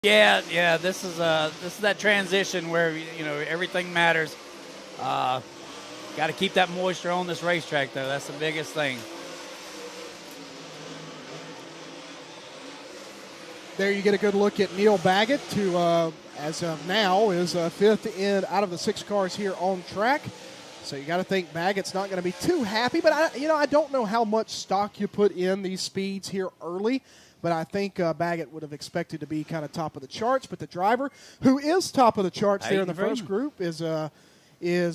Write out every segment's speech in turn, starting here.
Yeah. This is that transition where everything matters. Got to keep that moisture on this racetrack, though. That's the biggest thing. There you get a good look at Neil Baggett, who, as of now, is fifth out of the 6 cars here on track. So you got to think Baggett's not going to be too happy. But I don't know how much stock you put in these speeds here early. But I think Baggett would have expected to be kind of top of the charts. But the driver who is top of the charts there in the first group is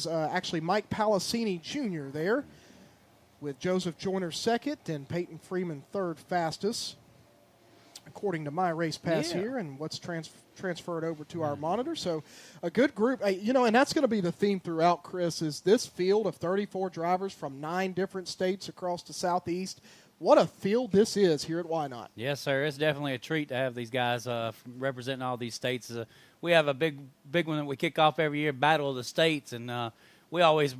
actually Mike Palacini Jr. there, with Joseph Joyner second and Peyton Freeman third fastest, according to my race pass here and what's transferred over to our monitor. So a good group, and that's going to be the theme throughout, Chris, is this field of 34 drivers from 9 different states across the Southeast. What a field this is here at Whynot. Yes, sir. It's definitely a treat to have these guys representing all these states. We have a big one that we kick off every year, Battle of the States, and we always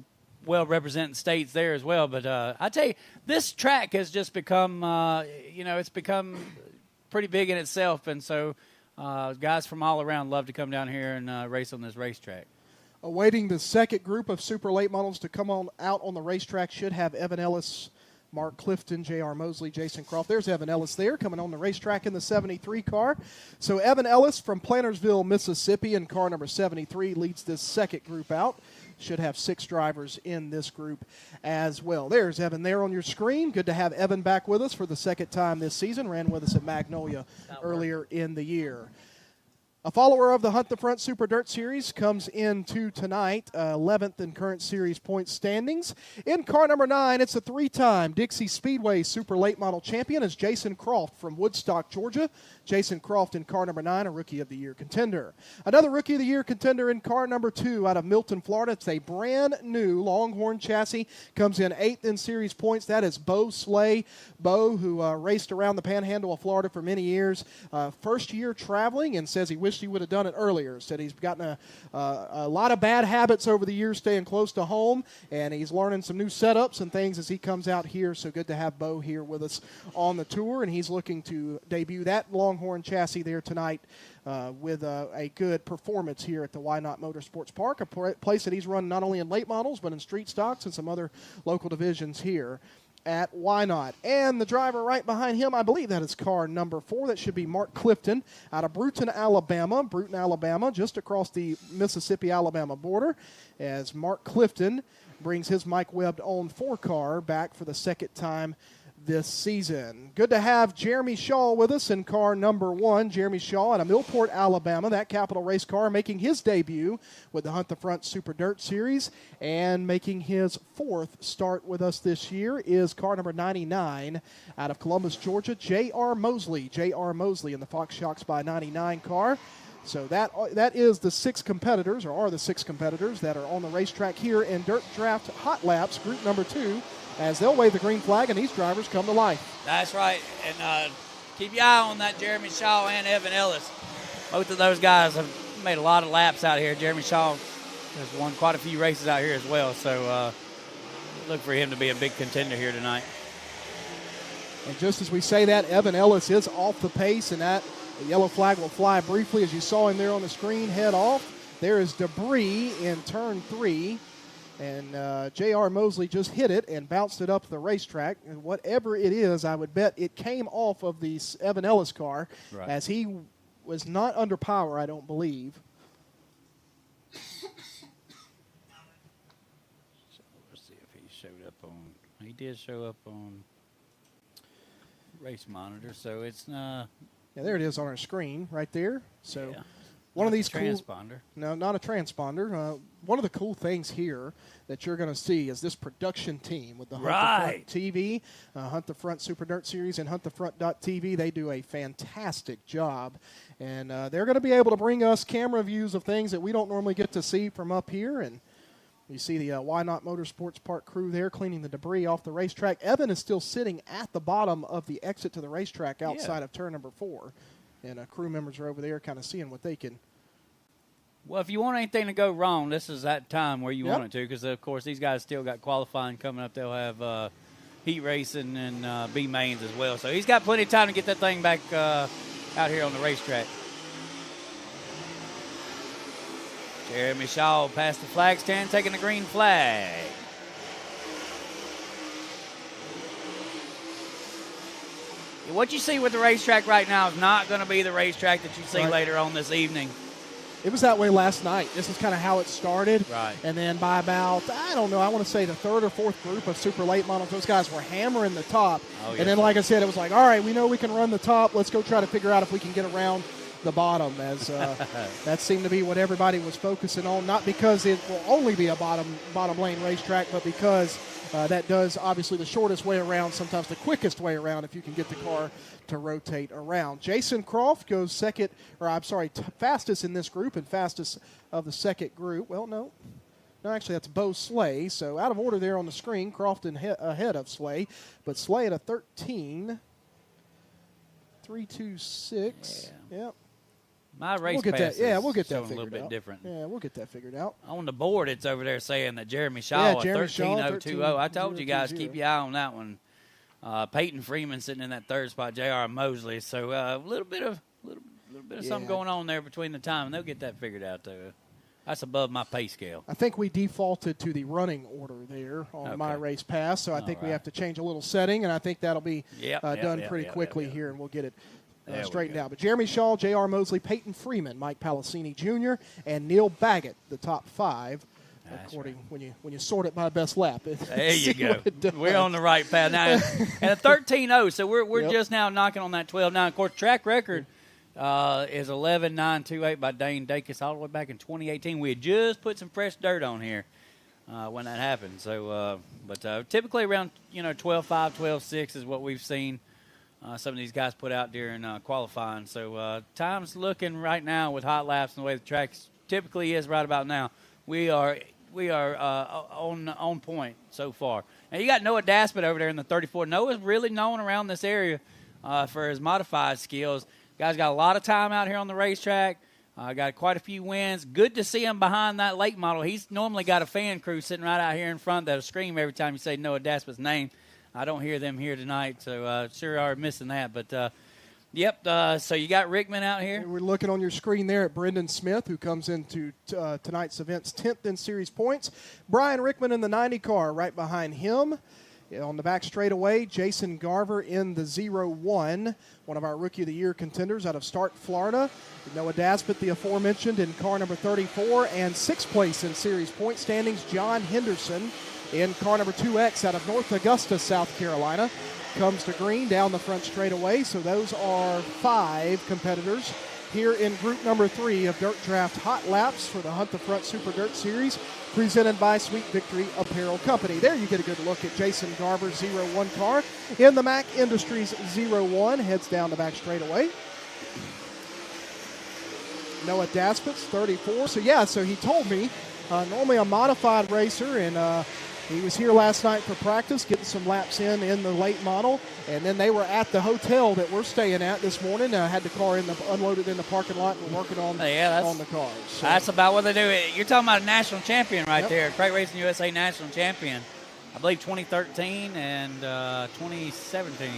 represent states there as well. But I tell you, this track has just become, it's become pretty big in itself, and so guys from all around love to come down here and race on this racetrack. Awaiting the second group of super late models to come out on the racetrack should have Evan Ellis, Mark Clifton, J.R. Mosley, Jason Croft. There's Evan Ellis there coming on the racetrack in the 73 car. So Evan Ellis from Plantersville, Mississippi, in car number 73 leads this second group out. Should have 6 drivers in this group as well. There's Evan there on your screen. Good to have Evan back with us for the second time this season. Ran with us at Magnolia earlier in the year. A follower of the Hunt the Front Super Dirt Series comes into tonight, 11th in current series point standings. In car number 9, it's a 3-time Dixie Speedway Super Late Model champion, is Jason Croft from Woodstock, Georgia. Jason Croft in car number 9, a Rookie of the Year contender. Another Rookie of the Year contender in car number 2 out of Milton, Florida. It's a brand new Longhorn chassis. Comes in 8th in series points. That is Bo Slay. Bo, who raced around the Panhandle of Florida for many years. First year traveling, and says he wished he would have done it earlier. Said he's gotten a lot of bad habits over the years staying close to home, and he's learning some new setups and things as he comes out here. So good to have Bo here with us on the tour, and he's looking to debut that Longhorn chassis there tonight with a good performance here at the Whynot Motorsports Park, a place that he's run not only in late models but in street stocks and some other local divisions here at Whynot. And the driver right behind him, I believe that is car number 4. That should be Mark Clifton out of Brewton, Alabama, just across the Mississippi-Alabama border, as Mark Clifton brings his Mike Webb owned 4 car back for the second time this season. Good to have Jeremy Shaw with us in car number 1. Jeremy Shaw out of Millport, Alabama, that Capital Race car, making his debut with the Hunt the Front Super Dirt Series, and making his 4th start with us this year is car number 99 out of Columbus, Georgia, J.R. Mosley. J.R. Mosley in the Fox Shocks by 99 car. So that is the 6 competitors, or are the 6 competitors that are on the racetrack here in Dirt Draft Hot Laps, group number 2, as they'll wave the green flag and these drivers come to life. That's right. And keep your eye on that Jeremy Shaw and Evan Ellis. Both of those guys have made a lot of laps out here. Jeremy Shaw has won quite a few races out here as well. So look for him to be a big contender here tonight. And just as we say that, Evan Ellis is off the pace, and that yellow flag will fly briefly as you saw him there on the screen head off. There is debris in turn 3. And J.R. Mosley just hit it and bounced it up the racetrack. And whatever it is, I would bet it came off of the Evan Ellis car, right, as he was not under power, I don't believe. So let's see if he showed up on. He did show up on race monitor, so it's yeah, there it is on our screen right there. So. Yeah. One of these transponder. No, not a transponder. One of the cool things here that you're going to see is this production team with the Hunt the Front TV, Hunt the Front Super Dirt Series, and HuntTheFront.tv. They do a fantastic job, and they're going to be able to bring us camera views of things that we don't normally get to see from up here. And you see the Whynot Motorsports Park crew there cleaning the debris off the racetrack. Evan is still sitting at the bottom of the exit to the racetrack outside of turn number 4. And crew members are over there kind of seeing what they can. Well, if you want anything to go wrong, this is that time where you want it to, because, of course, these guys still got qualifying coming up. They'll have heat racing and B mains as well. So he's got plenty of time to get that thing back out here on the racetrack. Jeremy Shaw past the flag stand, taking the green flag. What you see with the racetrack right now is not going to be the racetrack that you see later on this evening. It was that way last night. This is kind of how it started. Right. And then by about, I don't know, I want to say the third or fourth group of super late models, those guys were hammering the top. Oh, yes. And then, like I said, it was like, all right, we know we can run the top. Let's go try to figure out if we can get around the bottom, as that seemed to be what everybody was focusing on, not because it will only be a bottom lane racetrack, but because that does obviously the shortest way around, sometimes the quickest way around if you can get the car to rotate around. Jason Croft goes fastest in this group and fastest of the second group. Well, no, actually that's Bo Slay. So out of order there on the screen, Croft ahead of Slay, but Slay at a 13.326. Yeah. Yep. My race we'll get pass that. Yeah, we'll get that a figured little bit out. different. Yeah, we'll get that figured out. On the board, it's over there saying that Jeremy Shaw, Jeremy Shaw, 13.020. I told you guys, 13.020. keep your eye on that one. Peyton Freeman sitting in that third spot, J.R. Mosley. So a little bit of something going on there between the time, and they'll get that figured out too. That's above my pay scale. I think we defaulted to the running order there on my race pass, so I think we have to change a little setting, and I think that'll be done pretty quickly here, and we'll get it straightened out. But Jeremy Shaw, J.R. Mosley, Peyton Freeman, Mike Palacini Jr., and Neil Baggett, the top five, according when you sort it by best lap. There you go. We're on the right path now, and a 13.0. So we're just now knocking on that 12. Now, of course, track record is 11.928 by Dane Dacus all the way back in 2018. We had just put some fresh dirt on here when that happened. So, but typically around 12.5, 12.6 is what we've seen. Some of these guys put out during qualifying. So time's looking right now with hot laps and the way the track typically is right about now. We are on point so far. Now you got Noah Daspit over there in the 34. Noah's really known around this area for his modified skills. Guy's got a lot of time out here on the racetrack. Got quite a few wins. Good to see him behind that late model. He's normally got a fan crew sitting right out here in front that'll scream every time you say Noah Daspit's name. I don't hear them here tonight, so sure are missing that. But, so you got Rickman out here. We're looking on your screen there at Brendan Smith, who comes into tonight's event's 10th in series points. Brian Rickman in the 90 car right behind him. On the back straightaway, Jason Garver in the 0-1, one of our Rookie of the Year contenders out of Stark, Florida. Noah Daspit, the aforementioned, in car number 34, and sixth place in series point standings, John Henderson in car number 2X out of North Augusta, South Carolina. Comes to green down the front straightaway. So those are 5 competitors here in group number 3 of Dirt Draft Hot Laps for the Hunt the Front Super Dirt Series, presented by Sweet Victory Apparel Company. There you get a good look at Jason Garver's 0-1 car in the Mack Industries 0-1. Heads down the back straightaway. Noah Daspit's 34. So he told me, normally a modified racer, and he was here last night for practice, getting some laps in the late model, and then they were at the hotel that we're staying at this morning. Had the car unloaded in the parking lot, and we're working on the cars. So. That's about what they do. You're talking about a national champion right there, Crate Racing USA national champion. I believe 2013 and 2017.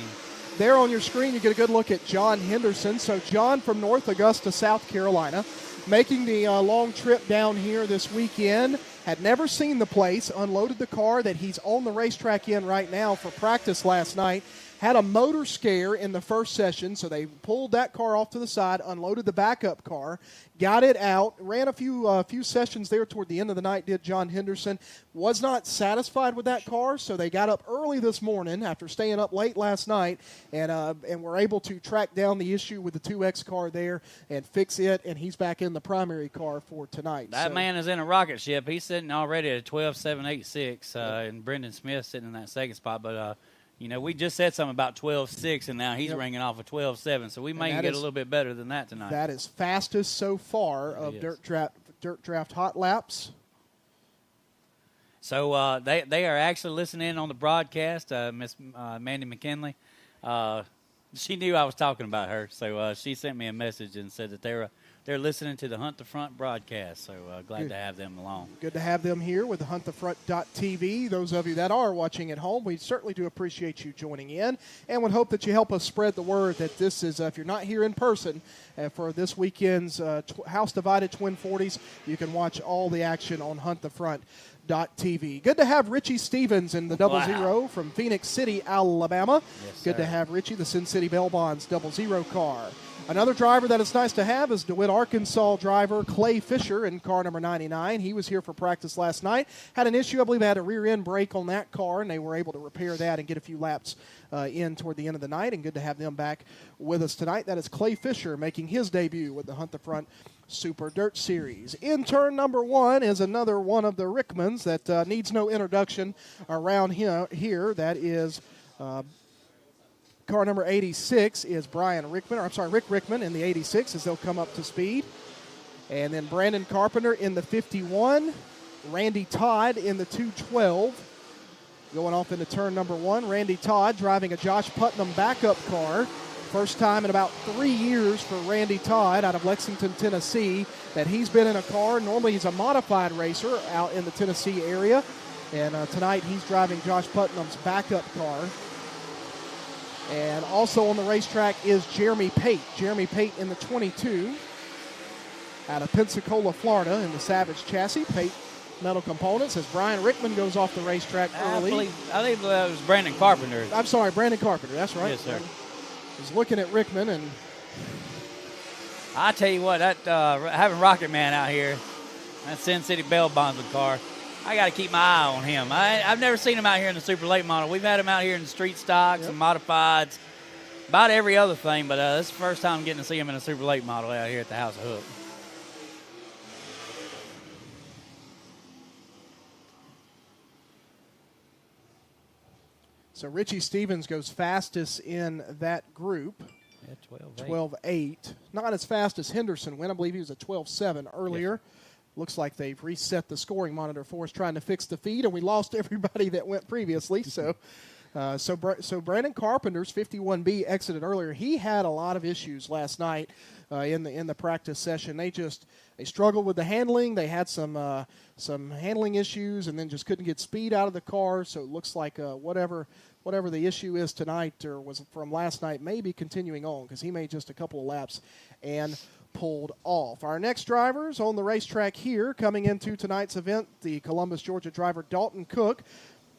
There on your screen, you get a good look at John Henderson. So John from North Augusta, South Carolina, making the long trip down here this weekend. Had never seen the place, unloaded the car that he's on the racetrack in right now for practice last night. Had a motor scare in the first session, so they pulled that car off to the side, unloaded the backup car, got it out, ran a few sessions there toward the end of the night, did John Henderson. Was not satisfied with that car, so they got up early this morning after staying up late last night and were able to track down the issue with the 2X car there and fix it, and he's back in the primary car for tonight. That man is in a rocket ship. He's sitting already at a 12.786, and Brendan Smith sitting in that second spot, but we just said something about 12.6, and now he's ringing off a 12.7, so we may get a little bit better than that tonight. That is fastest so far of Dirt Draft Hot Laps. So they are actually listening in on the broadcast, Miss Mandy McKinley. She knew I was talking about her, so she sent me a message and said that they're listening to the Hunt the Front broadcast. So glad to have them along. Good to have them here with the huntthefront.tv. Those of you that are watching at home, we certainly do appreciate you joining in, and would hope that you help us spread the word that this is, if you're not here in person, for this weekend's House Divided Twin 40s, you can watch all the action on huntthefront.tv. Good to have Richie Stevens in the Double Zero from Phoenix City, Alabama. Yes, Good to have Richie, the Sin City Bell Bonds Double Zero car. Another driver that is nice to have is DeWitt, Arkansas driver Clay Fisher in car number 99. He was here for practice last night. Had an issue, I believe, had a rear end brake on that car, and they were able to repair that and get a few laps in toward the end of the night. And good to have them back with us tonight. That is Clay Fisher making his debut with the Hunt the Front Super Dirt Series. In turn number 1 is another one of the Rickmans that needs no introduction around here. That is car number 86 is Rick Rickman in the 86 as they'll come up to speed. And then Brandon Carpenter in the 51. Randy Todd in the 212. Going off into turn number 1. Randy Todd driving a Josh Putnam backup car. First time in about 3 years for Randy Todd out of Lexington, Tennessee, that he's been in a car. Normally he's a modified racer out in the Tennessee area. And tonight he's driving Josh Putnam's backup car. And also on the racetrack is Jeremy Pate. Jeremy Pate in the 22 out of Pensacola, Florida in the Savage chassis. Pate Metal Components as Brian Rickman goes off the racetrack early. I believe that was Brandon Carpenter. I'm sorry, Brandon Carpenter. That's right. Yes, sir. He's looking at Rickman, and I tell you what, that having Rocket Man out here, that Sin City Bell Bonds car, I got to keep my eye on him. I've never seen him out here in the super late model. We've had him out here in the street stocks and modifieds, about every other thing, but this is the first time I'm getting to see him in a super late model out here at the House of Hook. So Richie Stevens goes fastest in that group. Yeah, 12.8. Not as fast as Henderson went. I believe he was at 12.7 earlier. Yes. Looks like they've reset the scoring monitor for us, trying to fix the feed, and we lost everybody that went previously. So Brandon Carpenter's 51B exited earlier. He had a lot of issues last night in the practice session. They struggled with the handling. They had some handling issues, and then just couldn't get speed out of the car. So it looks like whatever the issue is tonight or was from last night may be continuing on, because he made just a couple of laps and pulled off. Our next drivers on the racetrack here coming into tonight's event, the Columbus, Georgia driver Dalton Cook.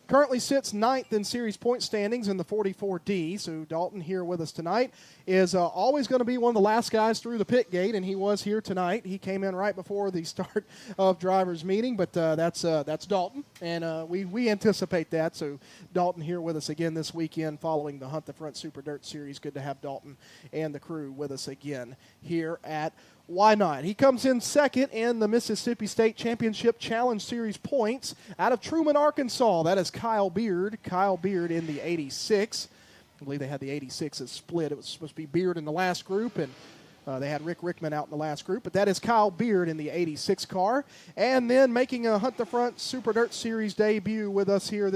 Currently sits 9th in series point standings in the 44D. So Dalton here with us tonight is always going to be one of the last guys through the pit gate, and he was here tonight. He came in right before the start of drivers' meeting, but that's Dalton, and we anticipate that. So Dalton here with us again this weekend following the Hunt the Front Super Dirt Series. Good to have Dalton and the crew with us again here at Whynot. He comes in second in the Mississippi State Championship Challenge Series points out of Truman, Arkansas. That is Kyle Beard. Kyle Beard in the 86. I believe they had the 86s split. It was supposed to be Beard in the last group, and they had Rick Rickman out in the last group. But that is Kyle Beard in the 86 car. And then making a Hunt the Front Super Dirt Series debut with us here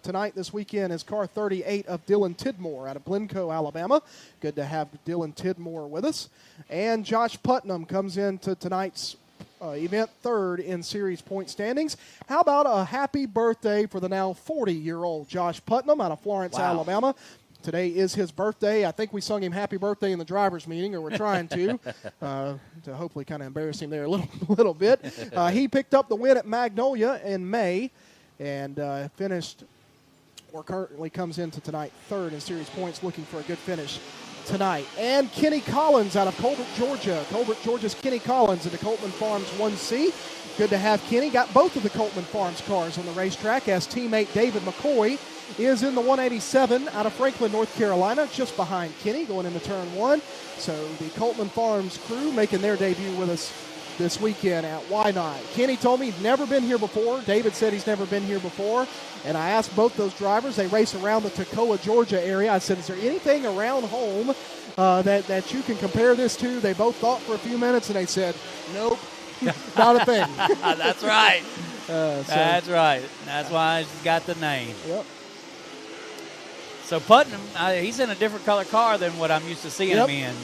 tonight, this weekend, is car 38 of Dylan Tidmore out of Glencoe, Alabama. Good to have Dylan Tidmore with us. And Josh Putnam comes into tonight's event third in series point standings. How about a happy birthday for the now 40-year-old Josh Putnam out of Florence, Alabama. Today is his birthday. I think we sung him happy birthday in the driver's meeting, or we're trying to hopefully kind of embarrass him there a little bit. He picked up the win at Magnolia in May and currently comes into tonight third in series points, looking for a good finish tonight. And Kenny Collins out of Colbert, Georgia. Colbert, Georgia's Kenny Collins in the Coltman Farms 1C. Good to have Kenny. Got both of the Coltman Farms cars on the racetrack, as teammate David McCoy is in the 187 out of Franklin, North Carolina, just behind Kenny going into turn one. So the Coltman Farms crew making their debut with us this weekend at Whynot. Kenny told me he'd never been here before. David said he's never been here before. And I asked both those drivers, they race around the Toccoa, Georgia area. I said, is there anything around home that you can compare this to? They both thought for a few minutes, and they said, nope, not a thing. That's right. That's right. That's why it's got the name. Yep. So Putnam, he's in a different color car than what I'm used to seeing him in.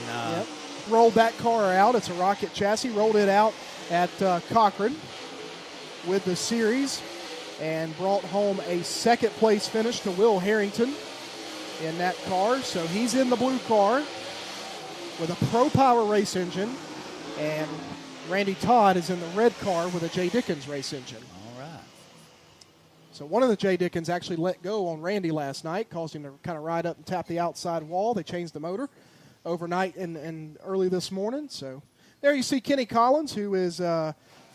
Rolled that car out. It's a rocket chassis. Rolled it out at Cochran with the series and brought home a second-place finish to Will Harrington in that car. So he's in the blue car with a Pro Power race engine, and Randy Todd is in the red car with a J. Dickens race engine. All right. So one of the J. Dickens actually let go on Randy last night, caused him to kind of ride up and tap the outside wall. They changed the motor overnight and early this morning. So there you see Kenny Collins, who is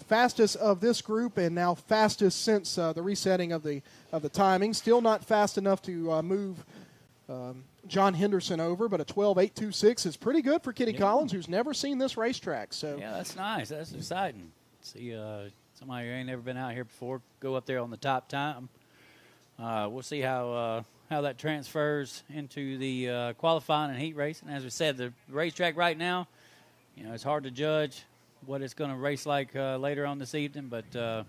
fastest of this group and now fastest since the resetting of the timing. Still not fast enough to move John Henderson over, but a 12.826 is pretty good for Kenny Collins, who's never seen this racetrack. So yeah, that's nice. That's exciting. See somebody who ain't never been out here before go up there on the top time. We'll see how that transfers into the qualifying and heat racing. As we said, the racetrack right now, it's hard to judge what it's going to race like later on this evening, but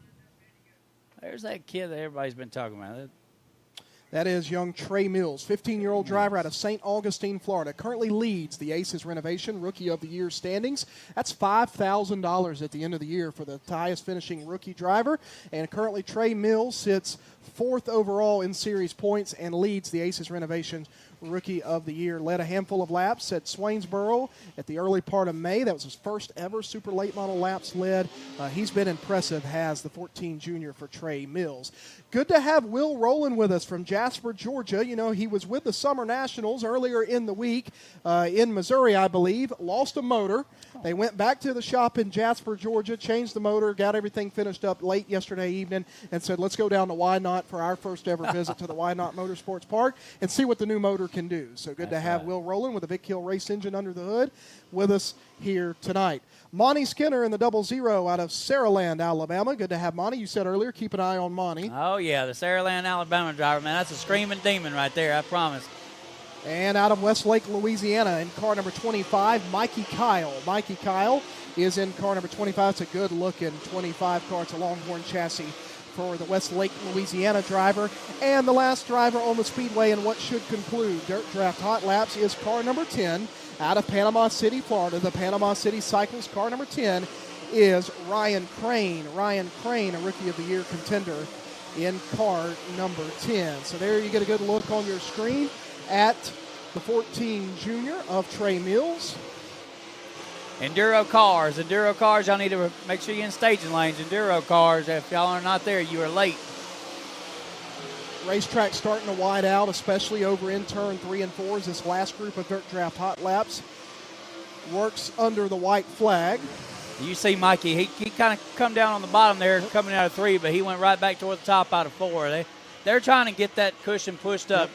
there's that kid that everybody's been talking about. That is young Trey Mills, 15-year-old driver out of St. Augustine, Florida. Currently leads the Aces Renovation Rookie of the Year standings. That's $5,000 at the end of the year for the highest finishing rookie driver. And currently Trey Mills sits fourth overall in series points and leads the Aces Renovation Rookie of the Year. Led a handful of laps at Swainsboro at the early part of May. That was his first ever super late model laps led. He's been impressive, has the 14 junior for Trey Mills. Good to have Will Rowland with us from Jasper, Georgia. He was with the Summer Nationals earlier in the week in Missouri, I believe. Lost a motor. They went back to the shop in Jasper, Georgia, changed the motor, got everything finished up late yesterday evening, and said, let's go down to Whynot for our first ever visit to the Whynot Motorsports Park and see what the new motor can do. So good to have Will Rowland with a Vic Hill race engine under the hood with us here tonight. Monty Skinner in the 00 out of Saraland, Alabama. Good to have Monty. You said earlier, keep an eye on Monty. Oh, yeah, the Saraland, Alabama driver, man. That's a screaming demon right there, I promise. And out of Westlake, Louisiana, in car number 25, Mikey Kyle. Mikey Kyle is in car number 25. It's a good-looking 25 car. It's a Longhorn chassis for the Westlake, Louisiana driver. And the last driver on the speedway in what should conclude Dirt Draft Hot Laps is car number 10 out of Panama City, Florida. The Panama City Cycles car number 10 is Ryan Crane. Ryan Crane, a Rookie of the Year contender in car number 10. So there you get a good look on your screen at the 14 junior of Trey Mills. Enduro cars, y'all need to make sure you're in staging lanes. Enduro cars, if y'all are not there, you are late. Racetrack starting to wide out, especially over in turn 3 and 4 as this last group of Dirt Draft Hot Laps works under the white flag. You see Mikey, he kind of come down on the bottom there coming out of 3, but he went right back toward the top out of 4. They're trying to get that cushion pushed up.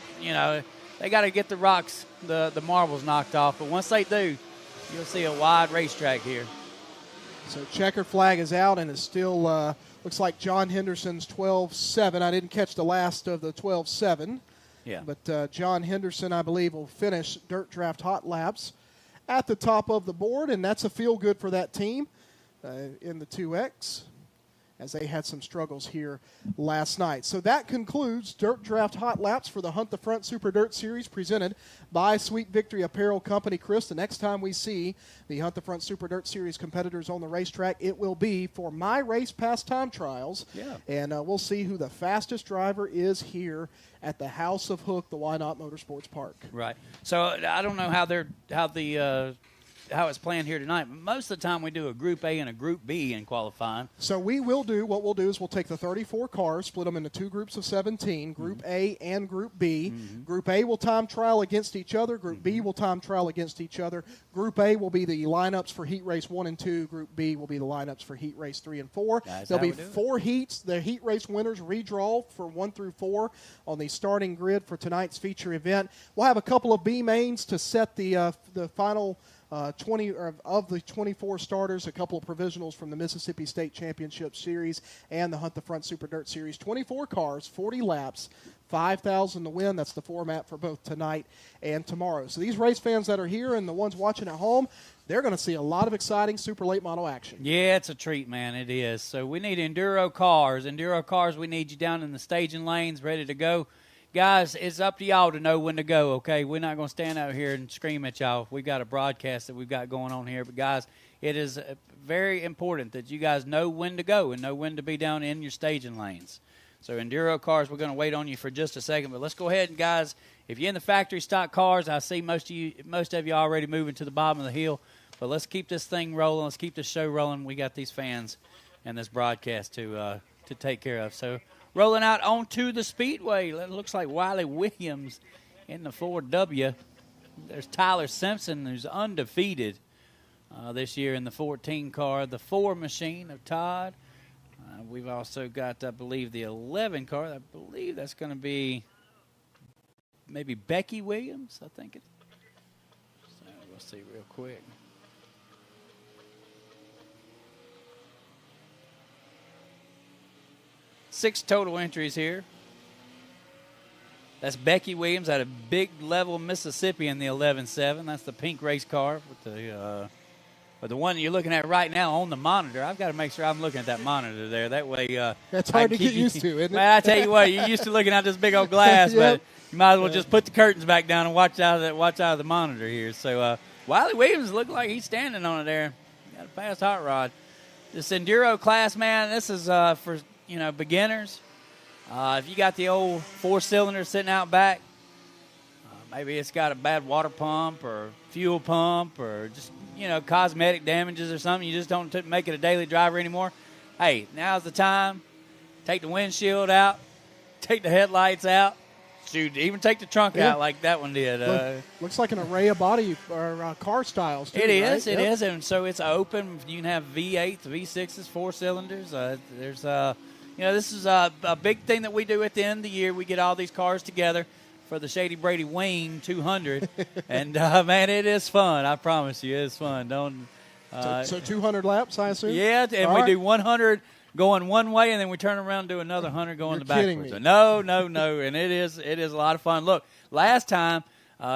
They got to get the rocks, the marbles knocked off. But once they do, you'll see a wide racetrack here. So checker flag is out, and it's still looks like John Henderson's 12.7. I didn't catch the last of the 12.7. Yeah. But John Henderson, I believe, will finish Dirt Draft Hot Laps at the top of the board, and that's a feel-good for that team in the 2X, as they had some struggles here last night. So that concludes Dirt Draft Hot Laps for the Hunt the Front Super Dirt Series presented by Sweet Victory Apparel Company. Chris, the next time we see the Hunt the Front Super Dirt Series competitors on the racetrack, it will be for My Race Pass Time Trials. Yeah. And we'll see who the fastest driver is here at the House of Hook, the Whynot Motorsports Park. Right. So I don't know how it's planned here tonight. Most of the time we do a Group A and a Group B in qualifying. So what we'll do is we'll take the 34 cars, split them into two groups of 17, Group A and Group B. Group A will time trial against each other. Group B will time trial against each other. Group A will be the lineups for Heat Race 1 and 2. Group B will be the lineups for Heat Race 3 and 4. There'll be 4 heats. The Heat Race winners redraw for 1 through 4 on the starting grid for tonight's feature event. We'll have a couple of B mains to set the final 20 of the 24 starters, a couple of provisionals from the Mississippi State Championship Series and the Hunt the Front Super Dirt Series. 24 cars, 40 laps, 5,000 to win. That's the format for both tonight and tomorrow. So these race fans that are here and the ones watching at home, they're going to see a lot of exciting super late model action. Yeah, it's a treat, man. It is. So we need enduro cars. Enduro cars, we need you down in the staging lanes ready to go. guys, it's up to y'all to know when to go, okay? We're not going to stand out here and scream at y'all. We've got a broadcast that we've got going on here. But, guys, it is very important that you guys know when to go and know when to be down in your staging lanes. So, Enduro cars, we're going to wait on you for just a second. But let's go ahead and, guys, if you're in the factory stock cars, I see most of you already moving to the bottom of the hill. But let's keep this thing rolling. Let's keep this show rolling. We got these fans and this broadcast to take care of. So, rolling out onto the speedway. It looks like Wiley Williams in the 4W. There's Tyler Simpson, who's undefeated this year in the 14 car. The 4 machine of Todd. We've also got, I believe, the 11 car. I believe that's going to be maybe Becky Williams, I think. So we'll see real quick. Six total entries here. That's Becky Williams out of Big Level, Mississippi in the 11.7. That's the pink race car with the one you're looking at right now on the monitor. I've got to make sure I'm looking at that monitor there. That way, that's hard to get used to, isn't it? Man, I tell you what, you're used to looking at this big old glass, Yep. but you might as well just put the curtains back down and watch out of the monitor here. So Wiley Williams looked like he's standing on it there. Got a fast hot rod. This enduro class, man, this is for beginners. If you got the old 4-cylinder sitting out back, maybe it's got a bad water pump or fuel pump or just cosmetic damages or something. You just don't make it a daily driver anymore. Hey, now's the time. Take the windshield out. Take the headlights out. Shoot, even take the trunk out like that one did. Looks like an array of body or car styles, too. It is, right? It is. And so it's open. You can have V8s, V6s, 4-cylinders. There's this is a big thing that we do at the end of the year. We get all these cars together for the Shady Brady Wing 200. And, man, it is fun. I promise you, it's fun. So 200 laps, I assume? Yeah, and we do 100 going one way, and then we turn around and do another 100 going the backwards. Me. No. And it is a lot of fun. Look, last time,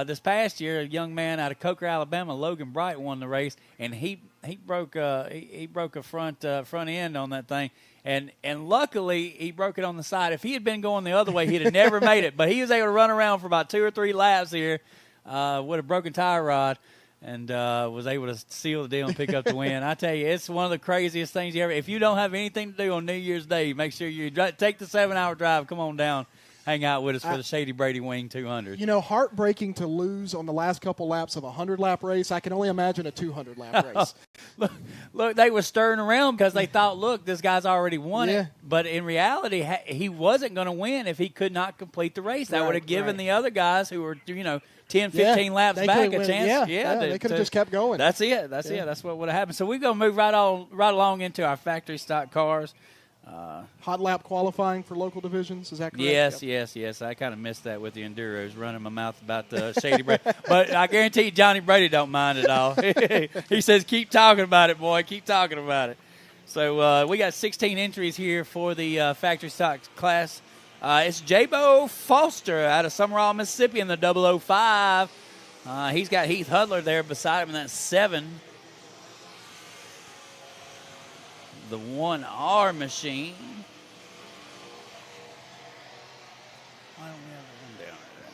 this past year, a young man out of Coker, Alabama, Logan Bright, won the race, and he broke a front end on that thing. And luckily, he broke it on the side. If he had been going the other way, he'd have never made it. But he was able to run around for about 2 or 3 laps here with a broken tire rod and was able to seal the deal and pick up the win. I tell you, it's one of the craziest things you ever – if you don't have anything to do on New Year's Day, make sure you take the 7-hour drive. Come on down. Hang out with us for the Shady Brady Wing 200. Heartbreaking to lose on the last couple laps of a 100-lap race. I can only imagine a 200-lap race. Look, they were stirring around because they thought, look, this guy's already won it. But in reality, he wasn't going to win if he could not complete the race. That would have given the other guys who were, 10, 15 laps back a chance. They could have just kept going. That's it. That's what would have happened. So we're going to move right along into our factory stock cars. Hot lap qualifying for local divisions, is that correct? Yes. I kind of missed that with the Enduros, running my mouth about the Shady Brady. But I guarantee you Johnny Brady don't mind at all. He says, keep talking about it, boy. Keep talking about it. So we got 16 entries here for the factory stock class. It's J-Bo Foster out of Summerall, Mississippi in the 005. He's got Heath Hudler there beside him in that 7. The 1R machine. Why don't we have one down there?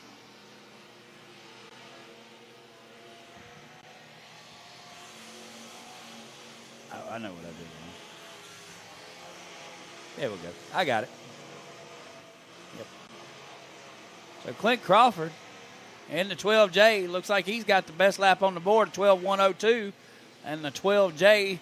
Oh, I know what I did wrong. There we go. I got it. Yep. So Clint Crawford in the 12J. Looks like he's got the best lap on the board, 12.102. And the 12J.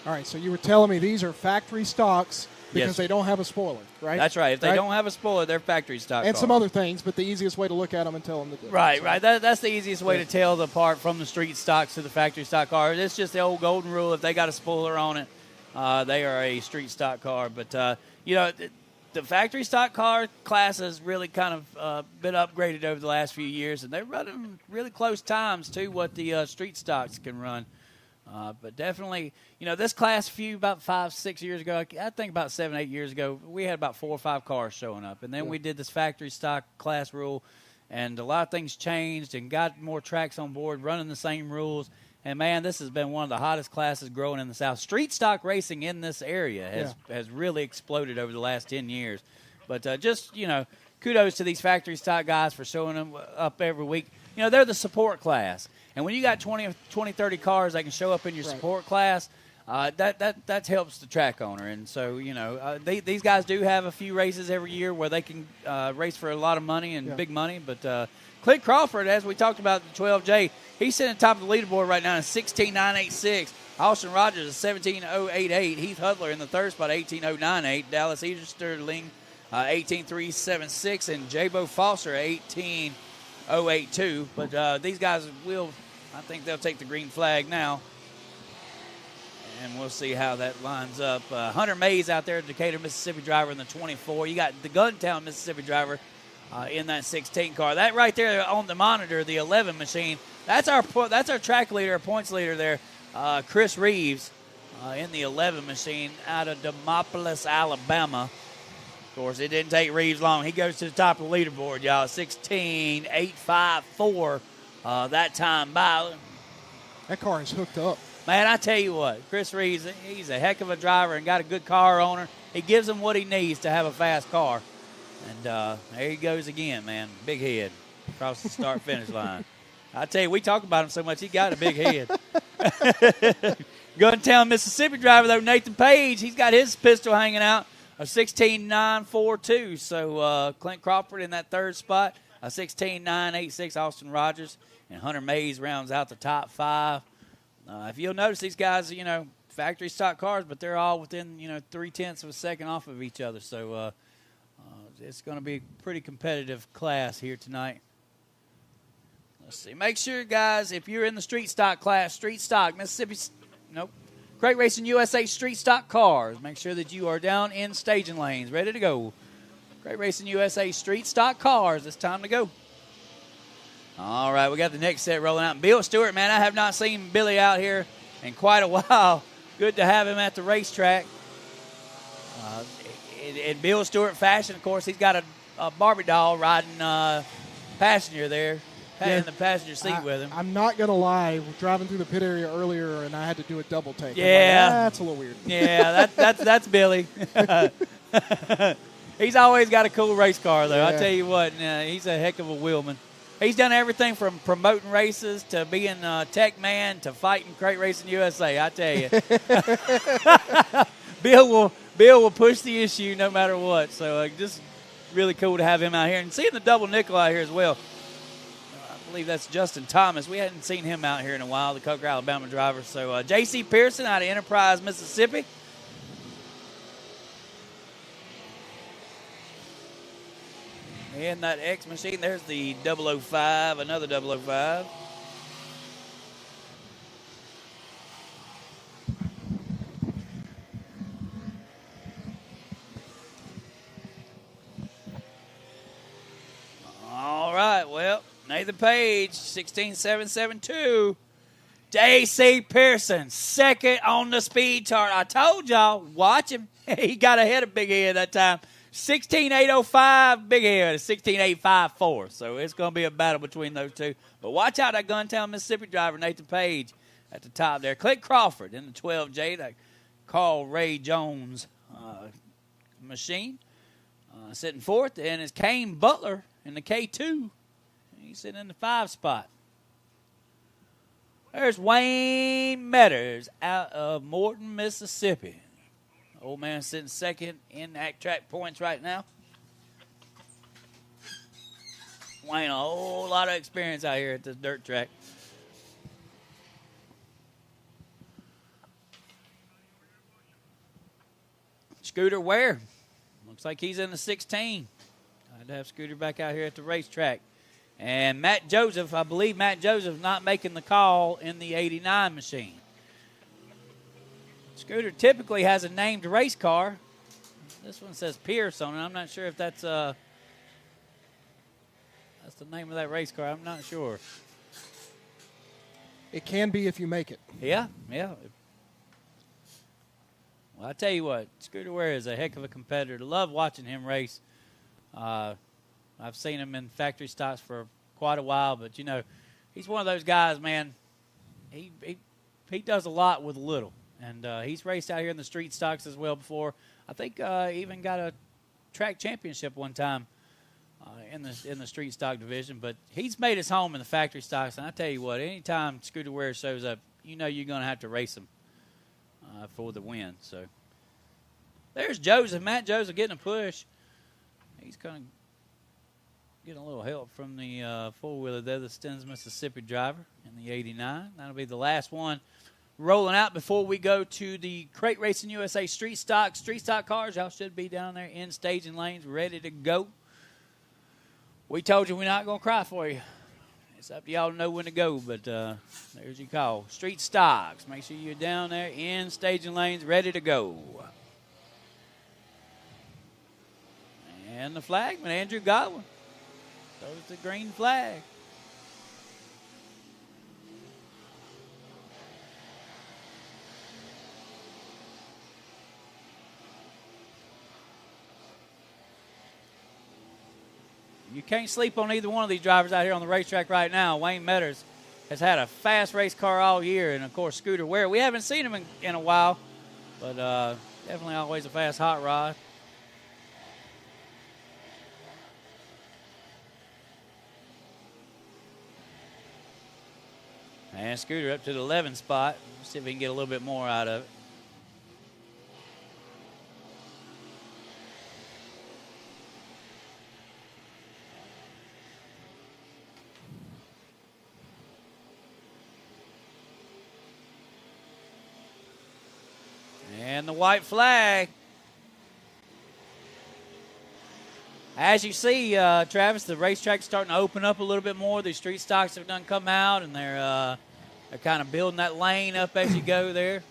All right, so you were telling me these are factory stocks because they don't have a spoiler, right? That's right. If they don't have a spoiler, they're factory stock and cars. some other things, but the easiest way to look at them and tell them the difference. Right. That's the easiest way to tell the apart from the street stocks to the factory stock car. It's just the old golden rule. If they got a spoiler on it, they are a street stock car. But, the factory stock car class has really kind of been upgraded over the last few years, and they're running really close times to what the street stocks can run. But definitely, this class about 5-6 years ago, I think about 7-8 years ago, we had about 4 or 5 cars showing up. And then we did this factory stock class rule, and a lot of things changed and got more tracks on board running the same rules. And, man, this has been one of the hottest classes growing in the South. Street stock racing in this area has really exploded over the last 10 years. But just, kudos to these factory stock guys for showing them up every week. They're the support class. And when you got 20, 30 cars that can show up in your support class, that helps the track owner. And so, these guys do have a few races every year where they can race for a lot of money and big money. But Clint Crawford, as we talked about the 12J, he's sitting at the top of the leaderboard right now in 16.986. Austin Rogers is 17.088. Heath Hudler in the third spot, 18.098. Dallas Easterling, 18.376. And J-Bo Foster, 18.082. But these guys I think they'll take the green flag now. And we'll see how that lines up. Hunter Mays out there, Decatur, Mississippi driver in the 24. You got the Guntown, Mississippi driver in that 16 car. That right there on the monitor, the 11 machine, that's our track leader, points leader there, Chris Reeves in the 11 machine out of Demopolis, Alabama. Of course, it didn't take Reeves long. He goes to the top of the leaderboard, y'all, 16.854 that time by. That car is hooked up. Man, I tell you what, Chris Reeves, he's a heck of a driver and got a good car owner. He gives him what he needs to have a fast car. And there he goes again, man. Big head across the start-finish line. I tell you, we talk about him so much, he got a big head. Guntown, Mississippi driver, though, Nathan Page, he's got his pistol hanging out, a 16.942. So Clint Crawford in that third spot, a 16.986. Austin Rogers and Hunter Mays rounds out the top five. If you'll notice, these guys, factory stock cars, but they're all within, 0.3 of a second off of each other. So it's going to be a pretty competitive class here tonight. Let's see. Make sure, guys, if you're in the street stock class, street stock, Crate Racing USA street stock cars, make sure that you are down in staging lanes, ready to go. Crate Racing USA street stock cars, it's time to go. All right, we got the next set rolling out. Bill Stewart, man, I have not seen Billy out here in quite a while. Good to have him at the racetrack. In Bill Stewart fashion, of course, he's got a Barbie doll riding passenger there, in the passenger seat with him. I'm not going to lie. We're driving through the pit area earlier, and I had to do a double take. Yeah. That's a little weird. Yeah, that's Billy. He's always got a cool race car, though. I tell you what, he's a heck of a wheelman. He's done everything from promoting races to being tech man to fighting Crate Racing USA, I tell you. Bill will push the issue no matter what. So just really cool to have him out here. And seeing the double nickel out here as well. I believe that's Justin Thomas. We hadn't seen him out here in a while, the Coker, Alabama driver. So J.C. Pearson out of Enterprise, Mississippi. In that X machine, there's the 005, another 005. All right, well, Nathan Page, 16.772. J.C. Pearson, second on the speed chart. I told y'all, watch him. He got ahead of Big Head that time. 16.805, Big Head, 16.854. So it's going to be a battle between those two. But watch out, that Guntown, Mississippi driver, Nathan Page, at the top there. Clint Crawford in the 12J, that Carl Ray Jones machine, sitting fourth. And it's Kane Butler in the K2. He's sitting in the 5 spot. There's Wayne Metters out of Morton, Mississippi. Old man sitting second in that track points right now. Wayne, a whole lot of experience out here at this dirt track. Scooter Ware. Looks like he's in the 16. I'd have Scooter back out here at the racetrack. And Matt Joseph, I believe Matt Joseph not making the call in the 89 machine. Scooter typically has a named race car. This one says Pierce on it. I'm not sure if that's the name of that race car. I'm not sure. It can be if you make it. Yeah. Well, I tell you what, Scooter Ware is a heck of a competitor. Love watching him race. I've seen him in factory stocks for quite a while, but, he's one of those guys, man. he does a lot with little. And he's raced out here in the street stocks as well before. I think even got a track championship one time in the street stock division. But he's made his home in the factory stocks. And I tell you what, anytime Scooter Ware shows up, you know you're going to have to race him for the win. So there's Joseph. Matt Joseph getting a push. He's going to get a little help from the four-wheeler there, the Stens, Mississippi driver in the 89. That'll be the last one rolling out before we go to the Crate Racing USA Street Stock cars. Y'all should be down there in staging lanes ready to go. We told you we're not going to cry for you. It's up to y'all to know when to go, but there's your call. Street Stocks. Make sure you're down there in staging lanes ready to go. And the flagman, Andrew Godwin. Throws the green flag. You can't sleep on either one of these drivers out here on the racetrack right now. Wayne Metters has had a fast race car all year, and, of course, Scooter Ware. We haven't seen him in a while, but definitely always a fast hot rod. And Scooter up to the 11 spot. Let's see if we can get a little bit more out of it. And the white flag. As you see, Travis, the racetrack's starting to open up a little bit more. These street stocks have done come out, and they're kind of building that lane up as you go there.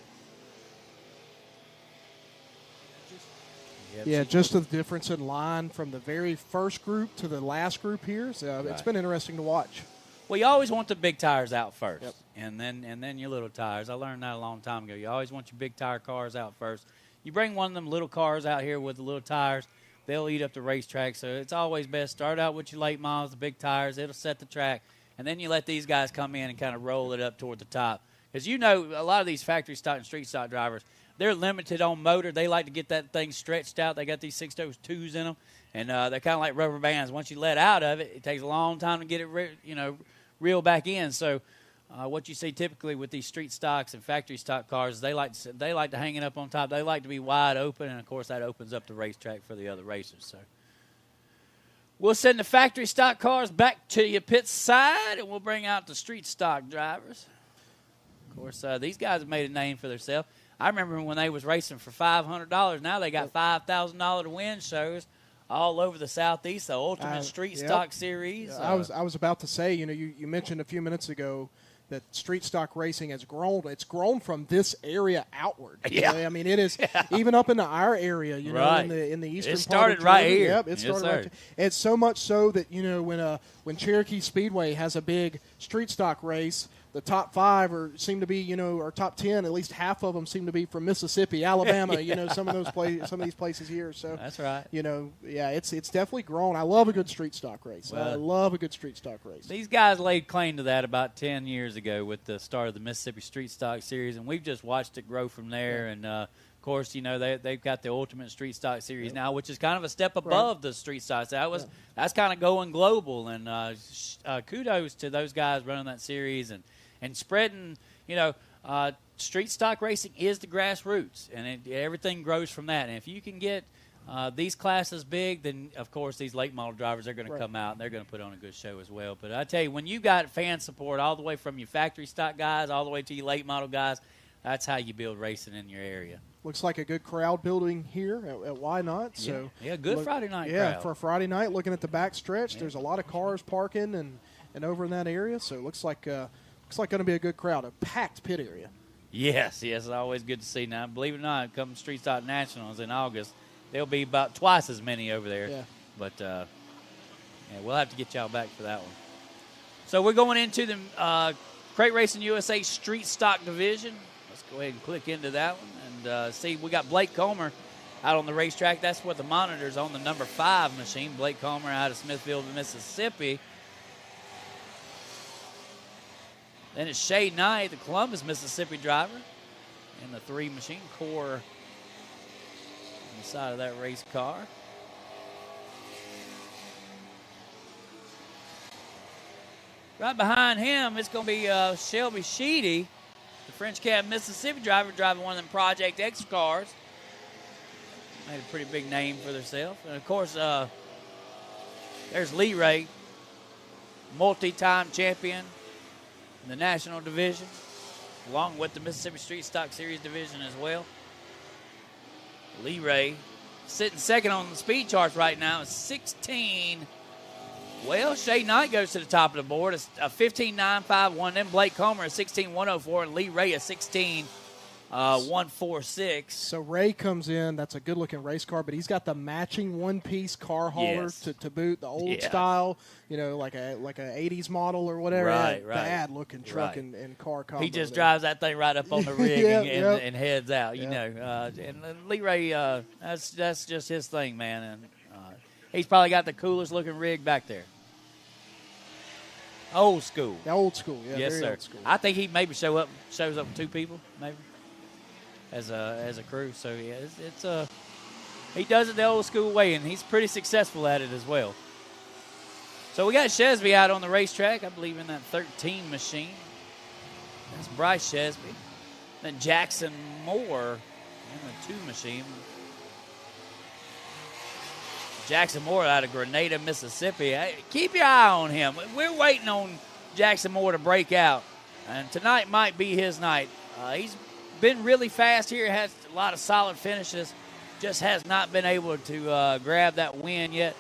Yeah, just the difference in line from the very first group to the last group here. So right. It's been interesting to watch. Well, you always want the big tires out first, yep. and then your little tires. I learned that a long time ago. You always want your big tire cars out first. You bring one of them little cars out here with the little tires, they'll eat up the racetrack. So it's always best start out with your late models, the big tires. It'll set the track, and then you let these guys come in and kind of roll it up toward the top. Because you know a lot of these factory stock and street stock drivers, they're limited on motor. They like to get that thing stretched out. They got these 602s in them, and they're kind of like rubber bands. Once you let out of it, it takes a long time to get it, reel back in. So what you see typically with these street stocks and factory stock cars, they like to hang it up on top. They like to be wide open, and, of course, that opens up the racetrack for the other racers. So we'll send the factory stock cars back to your pit side, and we'll bring out the street stock drivers. Of course, these guys have made a name for themselves. I remember when they was racing for $500. Now they got $5,000 to win shows all over the Southeast, the Ultimate Street Stock Series. I was about to say, you mentioned a few minutes ago that street stock racing has grown. It's grown from this area outward. Yeah. I mean, it is even up into our area, right. in the eastern part. It started of right here. Yep, it started right here. It's so much so that, when Cherokee Speedway has a big street stock race, the top 5 seem to be, or top 10, at least half of them seem to be from Mississippi, Alabama, some of these places here. So that's right. It's definitely grown. I love a good street stock race. Well, I love a good street stock race. These guys laid claim to that about 10 years ago with the start of the Mississippi Street Stock Series, and we've just watched it grow from there. Yeah. And of course, they've got the Ultimate Street Stock Series now, which is kind of a step above the street stock. So that's kind of going global, and kudos to those guys running that series and spreading, street stock racing is the grassroots, and everything grows from that. And if you can get these classes big, then, of course, these late model drivers are going to come out, and they're going to put on a good show as well. But I tell you, when you got fan support all the way from your factory stock guys all the way to your late model guys, that's how you build racing in your area. Looks like a good crowd building here at Whynot. So good Friday night crowd. Yeah, for a Friday night, looking at the back stretch, there's a lot of cars parking and over in that area. So it looks like going to be a good crowd, a packed pit area. Yes, it's always good to see. Now, believe it or not, come Street Stock Nationals in August, there'll be about twice as many over there. Yeah. But, we'll have to get y'all back for that one. So we're going into the Crate Racing USA Street Stock Division. Let's go ahead and click into that one and see. We got Blake Comer out on the racetrack. That's what the monitor's on, the number 5 machine. Blake Comer out of Smithfield, Mississippi. Then it's Shay Knight, the Columbus, Mississippi driver, in the 3 machine core on the side of that race car. Right behind him, it's going to be Shelby Sheedy, the French Cab, Mississippi driver, driving one of them Project X cars. Made a pretty big name for themselves. And, of course, there's Lee Ray, multi-time champion in the national division, along with the Mississippi Street Stock Series division as well. Lee Ray sitting second on the speed charts right now is 16. Well, Shay Knight goes to the top of the board. It's a 15.951. Then Blake Comer is 16.104, and Lee Ray is 16.146. So Ray comes in. That's a good-looking race car, but he's got the matching one-piece car hauler to boot, the old style, like a 80s model or whatever. Right. Bad-looking truck and car combo. He just drives that thing right up on the rig and heads out, know. And Lee Ray, that's just his thing, man. And he's probably got the coolest-looking rig back there. Old school. Yeah, old school. Yeah, yes, very sir. Old school. I think he maybe shows up with 2 people, maybe, as a crew. So yeah, it's he does it the old school way, and he's pretty successful at it as well. So we got Shesby out on the racetrack, I believe, in that 13 machine. That's Bryce Shesby. Then Jackson Moore in the 2 machine. Jackson Moore out of Grenada, Mississippi. Hey, keep your eye on him. We're waiting on Jackson Moore to break out, and tonight might be his night. He's been really fast here, has a lot of solid finishes, just has not been able to grab that win yet.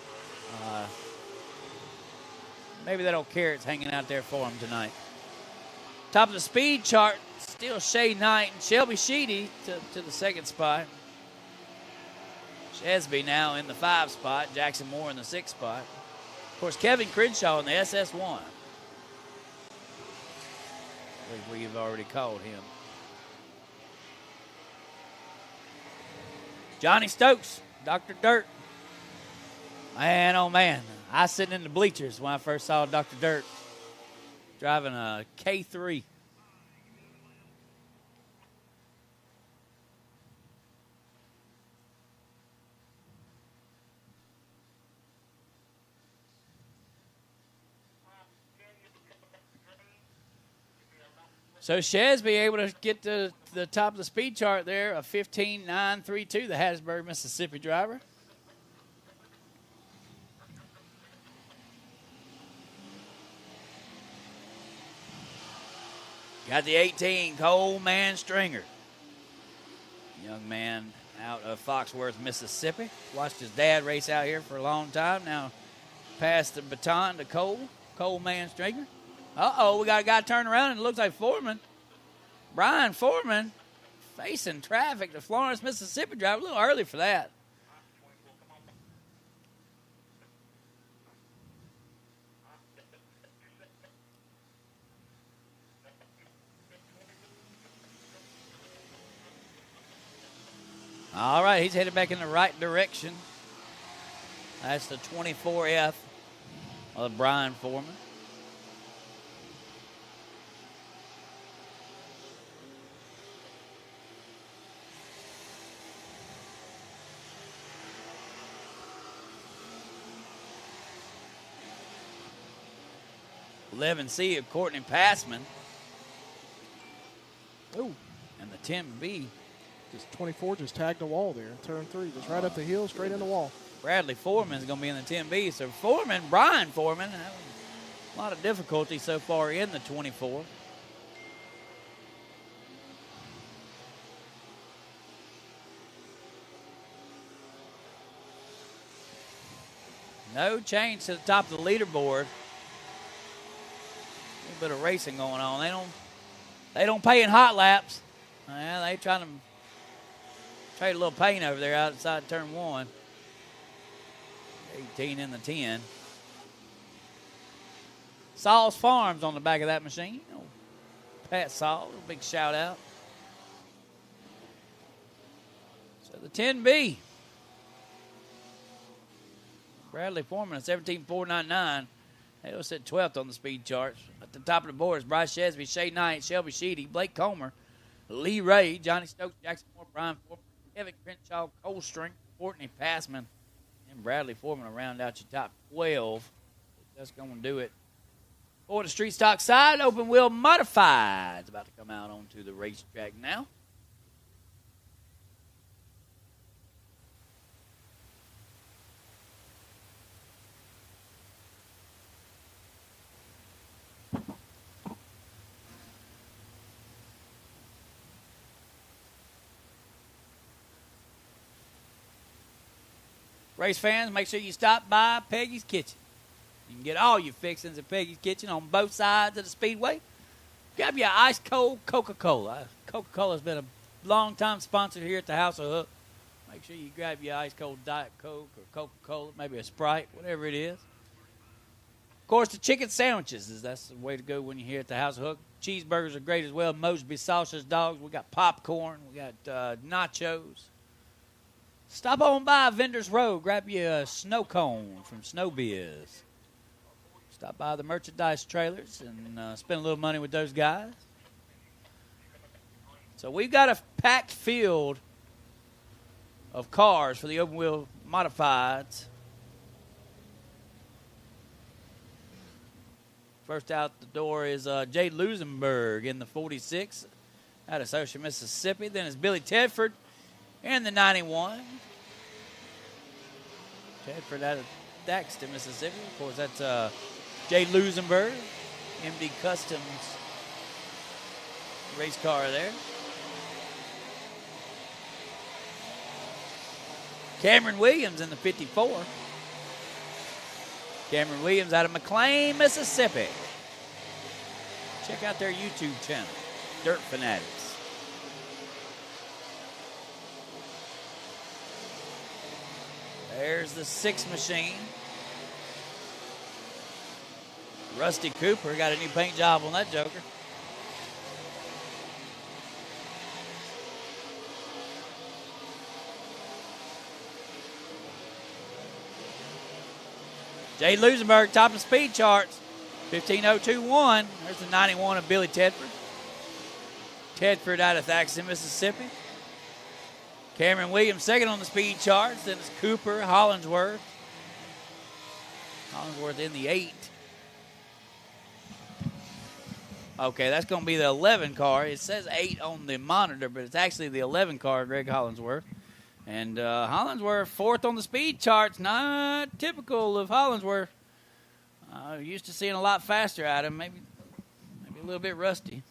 Maybe that old carrot's hanging out there for him tonight. Top of the speed chart, still Shay Knight and Shelby Sheedy to the 2nd spot. Shesby now in the 5 spot. Jackson Moore in the 6 spot. Of course, Kevin Crenshaw in the SS1. I believe we've already called him. Johnny Stokes, Dr. Dirt. Man, oh man. I was sitting in the bleachers when I first saw Dr. Dirt driving a K3. So Shesby able to get to the top of the speed chart there, a 15.932, the Hattiesburg, Mississippi driver. Got the 18, Coleman Stringer. Young man out of Foxworth, Mississippi. Watched his dad race out here for a long time. Now passed the baton to Coleman Stringer. Uh-oh, we got a guy turn around, and it looks like Foreman. Brian Foreman facing traffic. The Florence, Mississippi driver. A little early for that. All right, he's headed back in the right direction. That's the 24F of Brian Foreman. C of Courtney Passman. Oh. And the 10B. Just 24 just tagged the wall there. Turn 3, just right up the hill, straight in the wall. Bradley Foreman is going to be in the 10B. So Brian Foreman, having a lot of difficulty so far in the 24. No change to the top of the leaderboard. A little bit of racing going on. They don't pay in hot laps. They trying to trade a little paint over there outside turn 1. 18 in the 10. Saul's Farms on the back of that machine. Pat Saul, a big shout out. So the 10B. Bradley Foreman at 17.499. They will sit 12th on the speed charts. At the top of the board is Bryce Shesby, Shay Knight, Shelby Sheedy, Blake Comer, Lee Ray, Johnny Stokes, Jackson Moore, Brian Foreman, Kevin Crenshaw, Cole String, Courtney Passman, and Bradley Foreman will round out your top 12. That's going to do it. For the street stock side, open wheel modified. It's about to come out onto the racetrack now. Race fans, make sure you stop by Peggy's Kitchen. You can get all your fixings at Peggy's Kitchen on both sides of the speedway. Grab your ice cold Coca-Cola. Coca-Cola has been a long-time sponsor here at the House of Hook. Make sure you grab your ice cold Diet Coke or Coca-Cola, maybe a Sprite, whatever it is. Of course, the chicken sandwiches, that's the way to go when you're here at the House of Hook. Cheeseburgers are great as well. Mosby sausage dogs. We got popcorn. We got nachos. Stop on by Vendors Row. Grab you a snow cone from Snow Biz. Stop by the merchandise trailers and spend a little money with those guys. So we've got a packed field of cars for the open wheel modifieds. First out the door is Jay Lusenberg in the 46 out of Saucia, Mississippi. Then it's Billy Tedford in the 91. Tedford out of Daxton, Mississippi. Of course, that's Jay Lusenberg, MD Customs race car there. Cameron Williams in the 54. Cameron Williams out of McLean, Mississippi. Check out their YouTube channel, Dirt Fanatics. There's the 6 machine. Rusty Cooper got a new paint job on that joker. Jay Lusenberg, top of speed charts, 15.021. There's the 91 of Billy Tedford. Tedford out of Thaxton, Mississippi. Cameron Williams second on the speed charts. Then it's Cooper, Hollingsworth. Hollingsworth in the 8. Okay, that's going to be the 11 car. It says 8 on the monitor, but it's actually the 11 car, Greg Hollingsworth. And Hollingsworth fourth on the speed charts. Not typical of Hollingsworth. Used to seeing a lot faster out of him. Maybe a little bit rusty.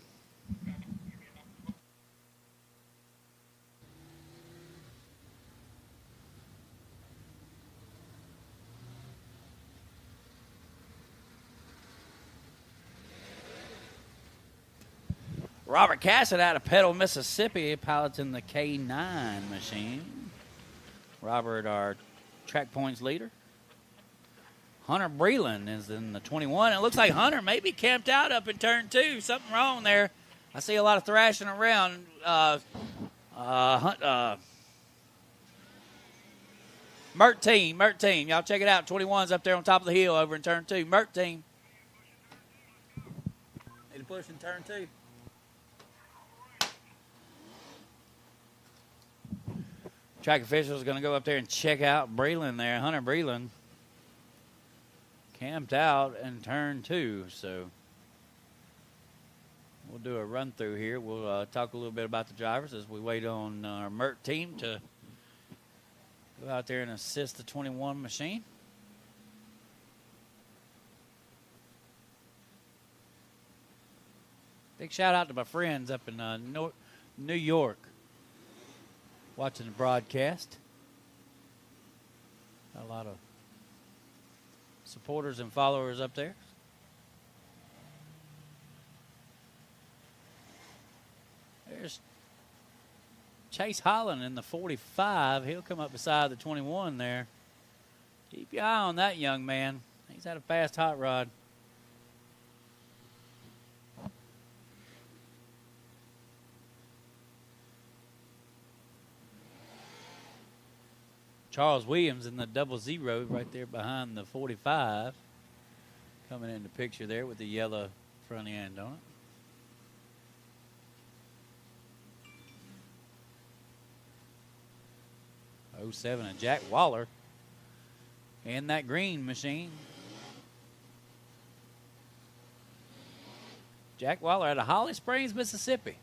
Robert Cassett out of Petal, Mississippi, piloting the K9 machine. Robert, our track points leader. Hunter Breland is in the 21. It looks like Hunter may be camped out up in turn 2. Something wrong there. I see a lot of thrashing around. Mert team. Y'all check it out. 21's up there on top of the hill over in turn 2. Mert team. Need to push in turn 2. Track officials are going to go up there and check out Breland there. Hunter Breland camped out in turn 2. So we'll do a run through here. We'll talk a little bit about the drivers as we wait on our Mert team to go out there and assist the 21 machine. Big shout out to my friends up in New York watching the broadcast. Got a lot of supporters and followers up there. There's Chase Holland in the 45. He'll come up beside the 21 there. Keep your eye on that young man. He's had a fast hot rod. Charles Williams in the 00 right there behind the 45. coming in the picture there with the yellow front end on it. 07 and Jack Waller in that green machine. Jack Waller out of Holly Springs, Mississippi.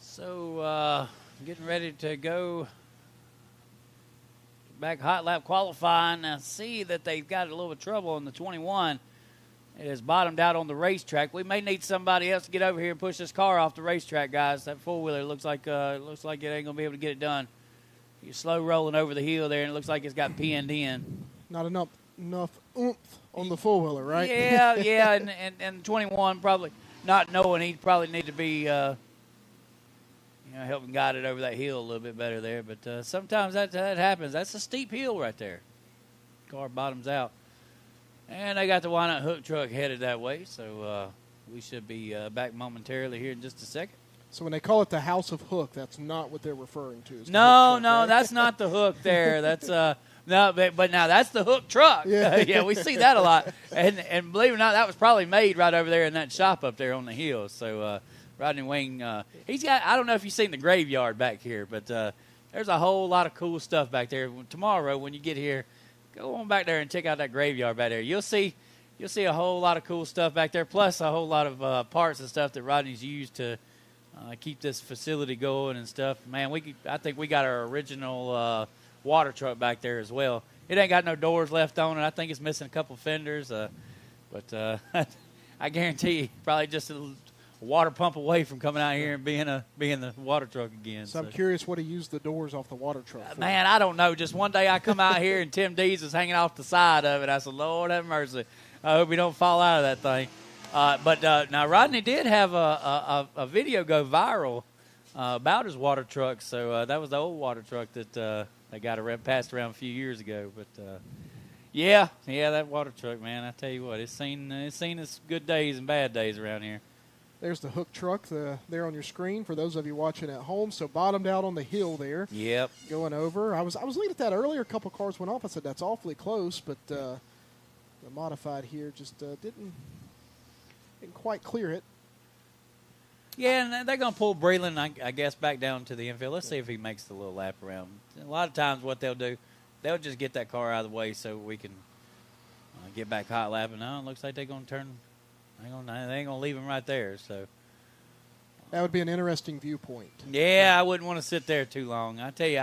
So, getting ready to go back hot lap qualifying. I see that they've got a little bit of trouble on the 21. It has bottomed out on the racetrack. We may need somebody else to get over here and push this car off the racetrack, guys. That four-wheeler looks like it ain't going to be able to get it done. You're slow rolling over the hill there, and it looks like it's got pinned in. Not enough oomph on the four-wheeler, right? Yeah, and 21 probably not knowing he'd probably need to be helping guide it over that hill a little bit better there. But sometimes that happens. That's a steep hill right there. Car bottoms out. And they got the Whynot hook truck headed that way, so we should be back momentarily here in just a second. So when they call it the House of Hook, that's not what they're referring to. No, that's not the hook there. That's no, but now that's the hook truck. Yeah, we see that a lot. And believe it or not, that was probably made right over there in that shop up there on the hill. So Rodney Wing, he's got, I don't know if you've seen the graveyard back here, but there's a whole lot of cool stuff back there. Tomorrow when you get here, go on back there and check out that graveyard back there. You'll see a whole lot of cool stuff back there, plus a whole lot of parts and stuff that Rodney's used to keep this facility going and stuff. Man, I think we got our original water truck back there as well. It ain't got no doors left on it. I think it's missing a couple fenders, but I guarantee you, probably just a water pump away from coming out here and being the water truck again. So I'm curious what he used the doors off the water truck for. Man, I don't know. Just one day I come out here and Tim Dees is hanging off the side of it. I said, Lord have mercy. I hope he don't fall out of that thing. But now Rodney did have a video go viral about his water truck. So that was the old water truck that they got passed around a few years ago. But yeah, that water truck, man. I tell you what, it's seen its good days and bad days around here. There's the hook truck there on your screen for those of you watching at home. So bottomed out on the hill there. Yep. Going over. I was looking at that earlier. A couple cars went off. I said that's awfully close, but the modified here just didn't quite clear it. Yeah, and they're going to pull Breland, I guess, back down to the infield. Let's see if he makes the little lap around. A lot of times what they'll do, they'll just get that car out of the way so we can get back hot lapping. Now it looks like they're going to turn. They ain't going to leave him right there. So that would be an interesting viewpoint. Yeah, I wouldn't want to sit there too long. I tell you,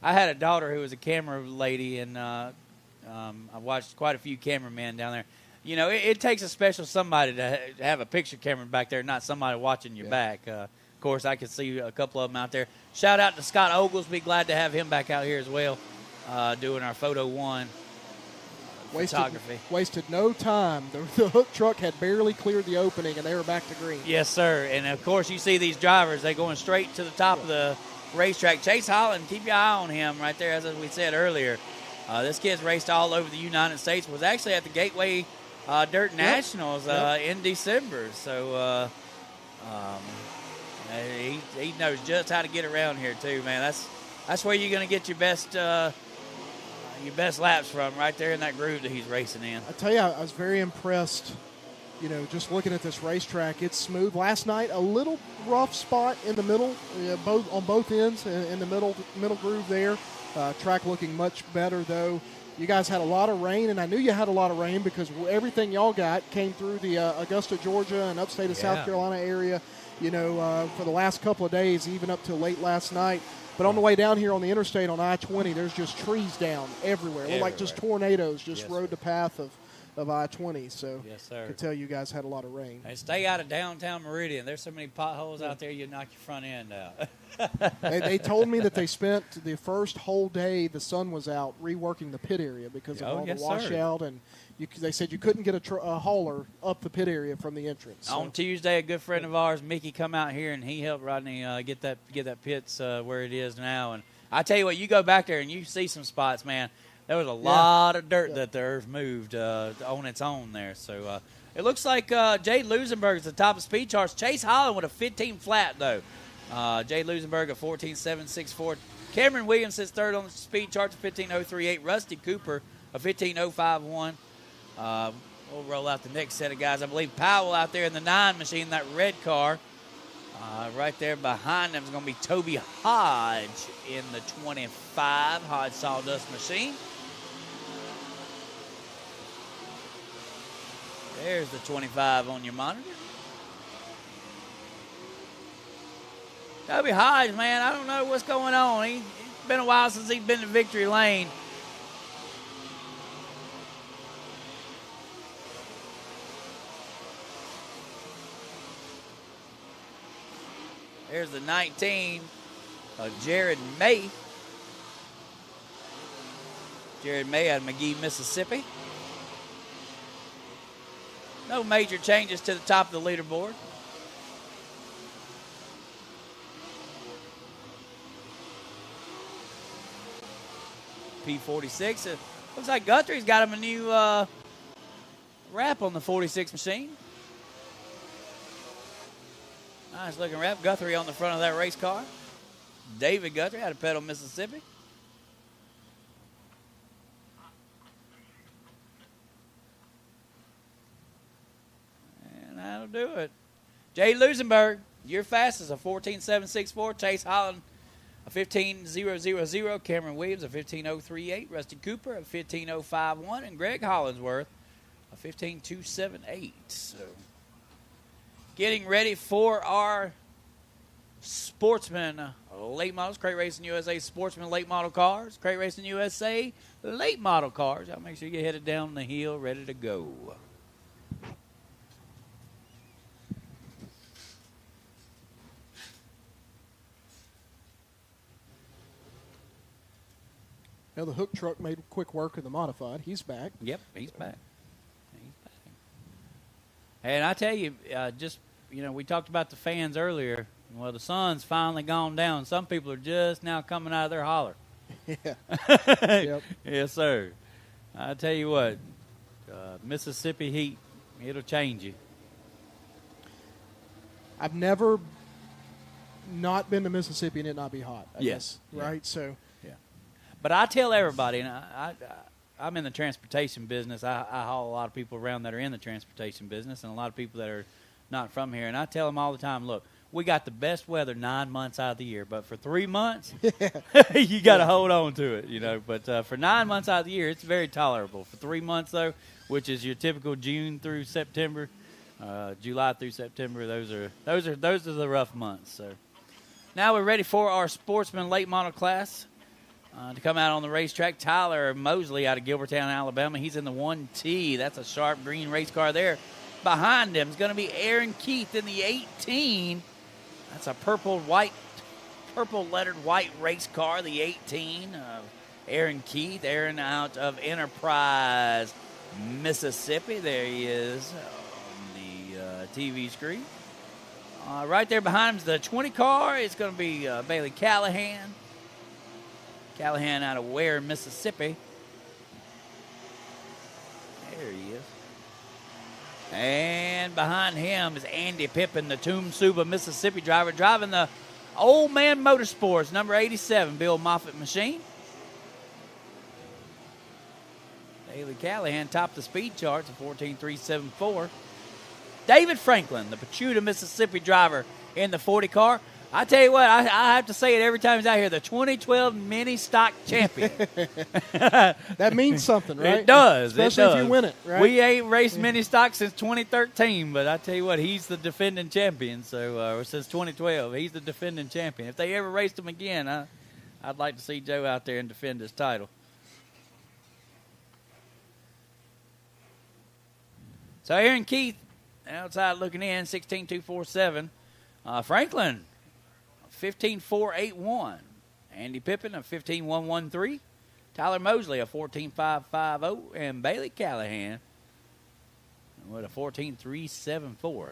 I had a daughter who was a camera lady, and I watched quite a few cameramen down there. You know, it takes a special somebody to have a picture camera back there, not somebody watching your back. Of course, I could see a couple of them out there. Shout out to Scott Oglesby. Glad to have him back out here as well, doing our Photo One photography. Wasted no time. The hook truck had barely cleared the opening, and they were back to green. Yes, sir. And, of course, you see these drivers. They're going straight to the top of the racetrack. Chase Holland, keep your eye on him right there, as we said earlier. This kid's raced all over the United States, was actually at the Gateway Dirt Nationals in December. So he knows just how to get around here, too, man. That's where you're going to get your best laps from, right there in that groove that he's racing in. I tell you, I was very impressed, just looking at this racetrack. It's smooth. Last night, a little rough spot in the middle, on both ends, in the middle groove there. Track looking much better, though. You guys had a lot of rain, and I knew you had a lot of rain because everything y'all got came through the Augusta, Georgia, and upstate of South Carolina area, for the last couple of days, even up till late last night. But on the way down here on the interstate on I-20, there's just trees down everywhere. Like just tornadoes just rode the path of I-20. So yes, sir. I could tell you guys had a lot of rain. Hey, stay out of downtown Meridian. There's so many potholes out there, you knock your front end out. They told me that they spent the first whole day the sun was out reworking the pit area because of all the washout, and they said you couldn't get a hauler up the pit area from the entrance. So. On Tuesday, a good friend of ours, Mickey, come out here and he helped Rodney get that pits where it is now. And I tell you what, you go back there and you see some spots, man. There was a lot of dirt that the earth moved on its own there. So it looks like Jay Lusenberg is at the top of speed charts. Chase Holland with a 15 flat though. Jay Lusenberg a 14.764. Cameron Williams sits third on the speed charts, 15.038. Rusty Cooper a 15.051. We'll roll out the next set of guys. I believe Powell out there in the 9 machine, that red car. Right there behind them is going to be Toby Hodge in the 25 Hodge Sawdust machine. There's the 25 on your monitor. Toby Hodge, man, I don't know what's going on. It's been a while since he's been to victory lane. There's the 19 of Jared May. Jared May out of McGee, Mississippi. No major changes to the top of the leaderboard. P46. It looks like Guthrie's got him a new wrap on the 46 machine. Nice looking wrap. Guthrie on the front of that race car. David Guthrie out of Petal, Mississippi. And that'll do it. Jay Lusenberg, your fastest, a 14.764. Chase Holland, a 15.000. Cameron Williams, a 15.038. Rusty Cooper, a 15.051. And Greg Hollinsworth, a 15.278. So getting ready for our Sportsman late models, Crate Racing USA Sportsman late model cars, Crate Racing USA late model cars. I'll make sure you get headed down the hill, ready to go. Now the hook truck made quick work of the modified. He's back. Yep, he's back. And I tell you, we talked about the fans earlier. Well, the sun's finally gone down. Some people are just now coming out of their holler. Yeah. Yep. Yes, sir. I tell you what, Mississippi heat, it'll change you. I've never not been to Mississippi and it not be hot. I Yes. guess, right? So. Yeah. But I tell everybody, and I'm in the transportation business. I haul a lot of people around that are in the transportation business and a lot of people that are not from here. And I tell them all the time, look, we got the best weather 9 months out of the year. But for 3 months, you got to hold on to it, But for 9 months out of the year, it's very tolerable. For 3 months, though, which is your typical June through September, July through September, those are the rough months. So now we're ready for our Sportsman late model class. To come out on the racetrack, Tyler Mosley out of Gilbertown, Alabama. He's in the 1T. That's a sharp green race car there. Behind him is going to be Aaron Keith in the 18. That's a purple lettered white race car, the 18 of Aaron Keith. Aaron out of Enterprise, Mississippi. There he is on the TV screen. Right there behind him is the 20 car. It's going to be Bailey Callahan. Callahan out of Ware, Mississippi. There he is. And behind him is Andy Pippin, the Toomsuba, Mississippi driver, driving the Old Man Motorsports, number 87, Bill Moffitt machine. Bailey Callahan topped the speed charts at 14.374. David Franklin, the Pachuta, Mississippi driver in the 40 car. I tell you what, I have to say it every time he's out here, the 2012 mini stock champion. That means something, right? It does. Especially if you win it, right? We ain't raced mini stock since 2013, but I tell you what, he's the defending champion. So since 2012, he's the defending champion. If they ever raced him again, I'd like to see Joe out there and defend his title. So Aaron Keith, outside looking in, 16.247. Franklin, 15.481. Andy Pippin, a 15.113. Tyler Mosley, a 14.550. And Bailey Callahan with a 14.374.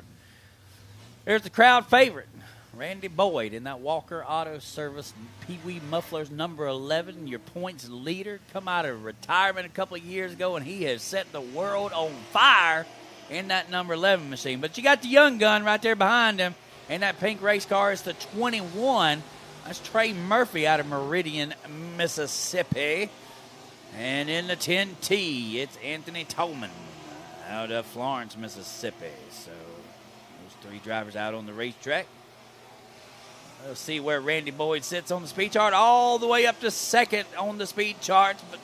There's the crowd favorite, Randy Boyd, in that Walker Auto Service Pee Wee Mufflers number 11, your points leader. Come out of retirement a couple of years ago, and he has set the world on fire in that number 11 machine. But you got the young gun right there behind him, and that pink race car is the 21. That's Trey Murphy out of Meridian, Mississippi. And in the 10T, it's Anthony Tolman out of Florence, Mississippi. So those three drivers out on the racetrack. We'll see where Randy Boyd sits on the speed chart, all the way up to second on the speed charts. But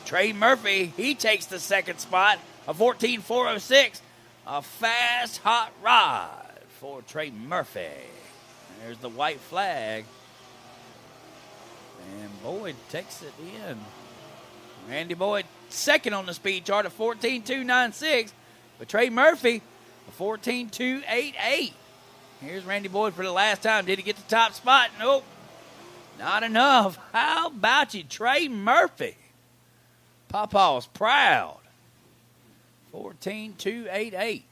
Trey Murphy, he takes the second spot, a 14.406. A fast, hot ride for Trey Murphy. There's the white flag. And Boyd takes it in. Randy Boyd second on the speed chart at 14.296. But Trey Murphy, a 14.288. Here's Randy Boyd for the last time. Did he get the top spot? Nope. Not enough. How about you, Trey Murphy? Pawpaw's proud. 14.288. Way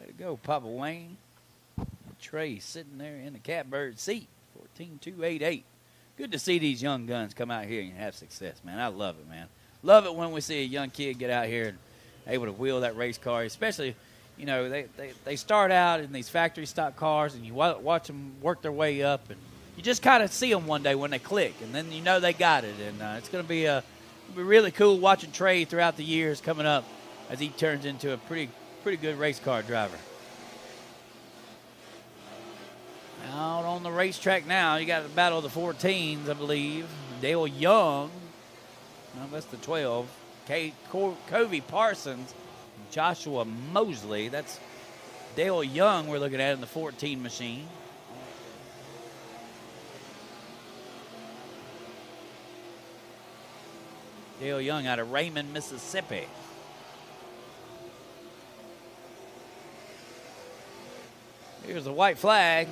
to go, Papa Wayne. Trey sitting there in the catbird seat. 14.288. Good to see these young guns come out here and have success, man. I love it, man. Love it when we see a young kid get out here and able to wheel that race car, especially, you know, they start out in these factory stock cars, and you watch them work their way up, and you just kind of see them one day when they click, and then you know they got it. And it's going to be really cool watching Trey throughout the years coming up as he turns into a pretty good race car driver. Out on the racetrack now, you got the battle of the 14s, I believe. Dale Young, no, that's the 12. Covey Parsons, Joshua Mosley. That's Dale Young we're looking at in the 14 machine. Dale Young out of Raymond, Mississippi. Here's the white flag.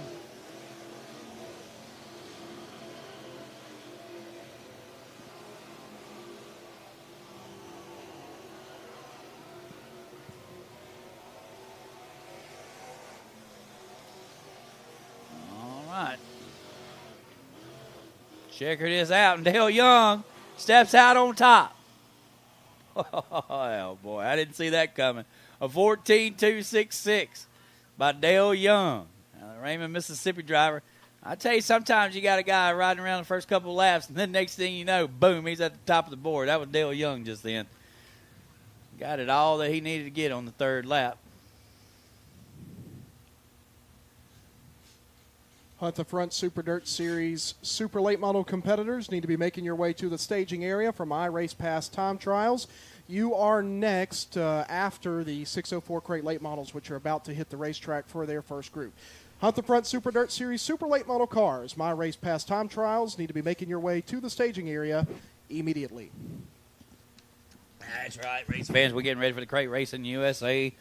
Checker this out, and Dale Young steps out on top. Oh, boy, I didn't see that coming. A 14.266 by Dale Young, Raymond, Mississippi driver. I tell you, sometimes you got a guy riding around the first couple of laps, and then next thing you know, boom, he's at the top of the board. That was Dale Young just then. Got it all that he needed to get on the third lap. Hunt the Front Super Dirt Series Super Late Model competitors need to be making your way to the staging area for My Race Pass time trials. You are next after the 604 crate late models, which are about to hit the racetrack for their first group. Hunt the Front Super Dirt Series Super Late Model cars, My Race Pass time trials need to be making your way to the staging area immediately. That's right, race fans. We're getting ready for the crate racing USA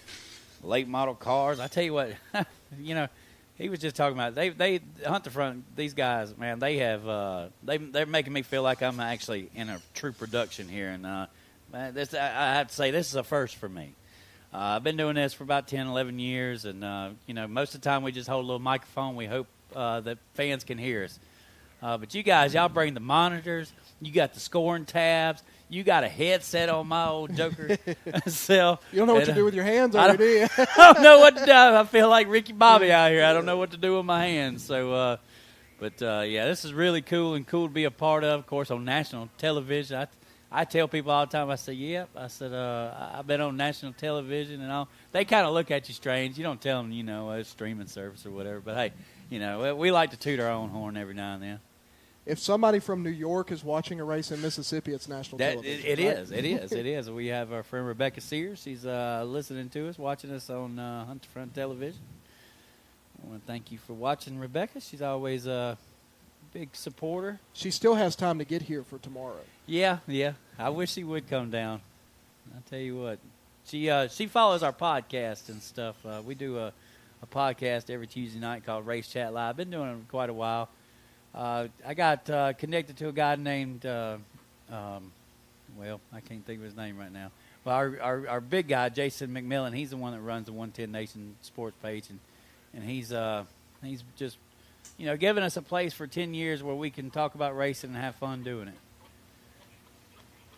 late model cars. I tell you what, you know, he was just talking about they Hunt the Front. These guys, man, they have they're making me feel like I'm actually in a true production here. And man, I have to say this is a first for me. I've been doing this for about 10, 11 years, and you know, most of the time we just hold a little microphone. We hope that fans can hear us. But you guys, y'all bring the monitors. You got the scoring tabs. You got a headset on my old Joker self. You don't know what to do with your hands, do you? I don't know what to do. I feel like Ricky Bobby out here. I don't know what to do with my hands. So, yeah, this is really cool and cool to be a part of course, on national television. I tell people all the time, I say, yep. I said, I've been on national television and all. They kind of look at you strange. You don't tell them, you know, a streaming service or whatever. But, hey, you know, we like to toot our own horn every now and then. If somebody from New York is watching a race in Mississippi, it's national television. It is. We have our friend Rebecca Sears. She's listening to us, watching us on Hunt the Front Television. I want to thank you for watching, Rebecca. She's always a big supporter. She still has time to get here for tomorrow. Yeah. I wish she would come down. I tell you what, she follows our podcast and stuff. We do a podcast every Tuesday night called Race Chat Live. Been doing it quite a while. I got connected to a guy named, well, I can't think of his name right now. Well, our big guy, Jason McMillan, he's the one that runs the 110 Nation sports page, and he's just, giving us a place for 10 years where we can talk about racing and have fun doing it.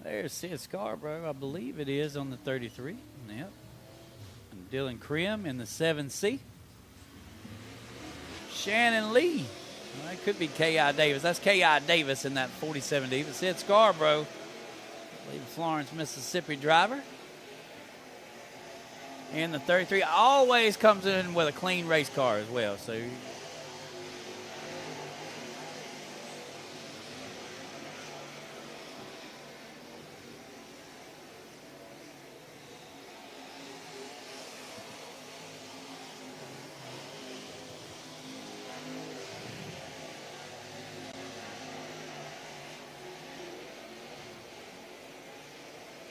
There's Sid Scarborough, I believe it is, on the 33. Yep. And Dylan Krim in the 7C. Shannon Lee. Well, that could be K.I. Davis. That's K.I. Davis in that 47D. But Sid Scarborough, I believe Florence, Mississippi driver. And the 33 always comes in with a clean race car as well. So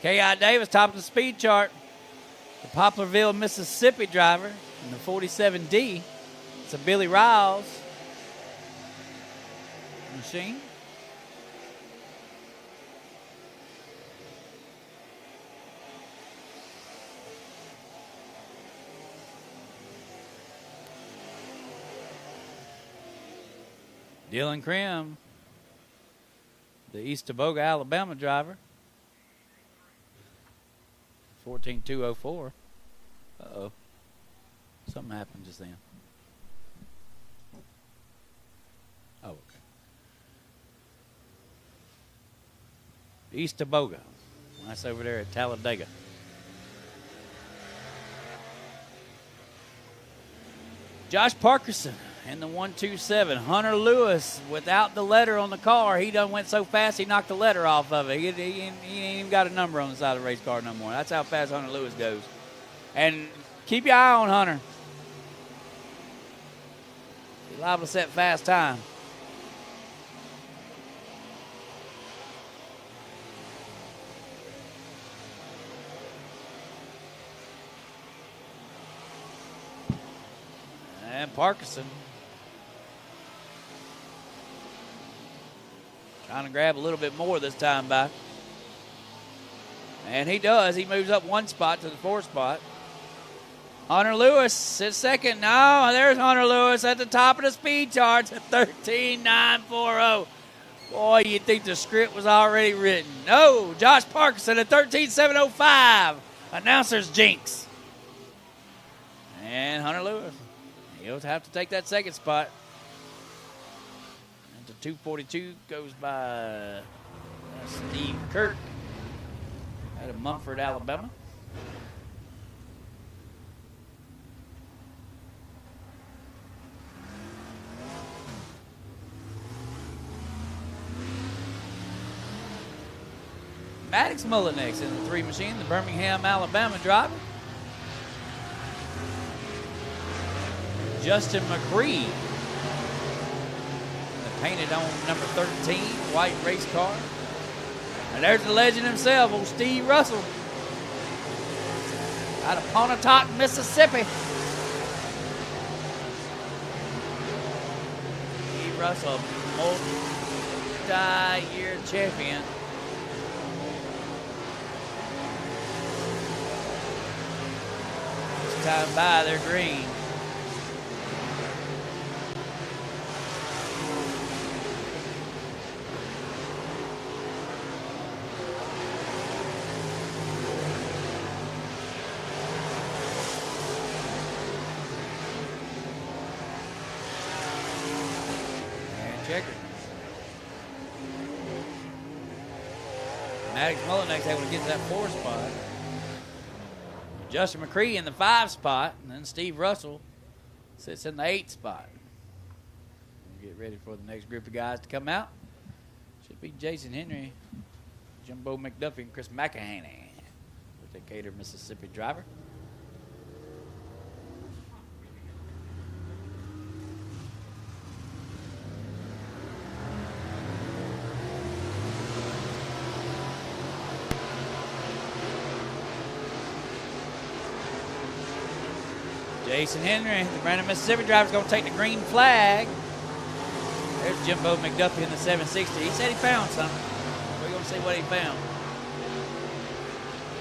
K.I. Davis, top of the speed chart. The Poplarville, Mississippi driver in the 47D. It's a Billy Riles machine. Dylan Krim, the East Teboga, Alabama driver. 14204. Uh-oh. Something happened just then. Oh, okay. East Teboga. That's over there at Talladega. Josh Parkerson in the 127. Hunter Lewis without the letter on the car. He done went so fast he knocked the letter off of it. He ain't even got a number on the side of the race car no more. That's how fast Hunter Lewis goes. And keep your eye on Hunter. He's liable to set fast time. And Parkinson trying to grab a little bit more this time by. And he does. He moves up one spot to the 4th spot. Hunter Lewis is second. No, there's Hunter Lewis at the top of the speed charts at 13.940. Boy, you'd think the script was already written. No, Josh Parkinson at 13.705. Announcer's jinx. And Hunter Lewis, he'll have to take that 2nd spot. And the 242 goes by Steve Kirk out of Mumford, Alabama. Maddox Mullinex in the 3 machine, the Birmingham, Alabama driver. Justin McCree, the painted on number 13, white race car. And there's the legend himself, old Steve Russell, out of Pontotoc, Mississippi. Steve Russell, multi-year champion. This time by, they're green. Maddox Mullinex able to get to that 4th spot. Justin McCree in the 5 spot, and then Steve Russell sits in the 8th spot. We'll get ready for the next group of guys to come out. Should be Jason Henry, Jumbo McDuffie, and Chris McEhaney with the Decatur, Mississippi driver. Jason Henry, the Brandon, Mississippi driver, is going to take the green flag. There's Jimbo McDuffie in the 760. He said he found something. We're going to see what he found.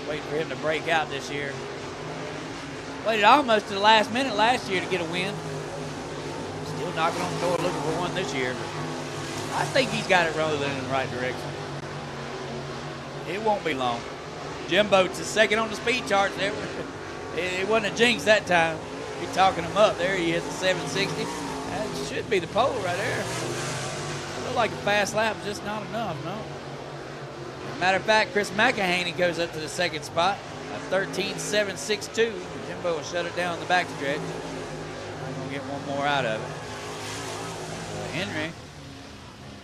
Waiting for him to break out this year. Waited almost to the last minute last year to get a win. Still knocking on the door looking for one this year. But I think he's got it rolling in the right direction. It won't be long. Jimbo's second on the speed chart. It wasn't a jinx that time. He's talking him up. There he is, the 760. That should be the pole right there. Look like a fast lap, just not enough, no. Matter of fact, Chris McEhaney goes up to the second spot. A 13.762. Jimbo will shut it down in the back stretch. I'm going to get one more out of it. Henry.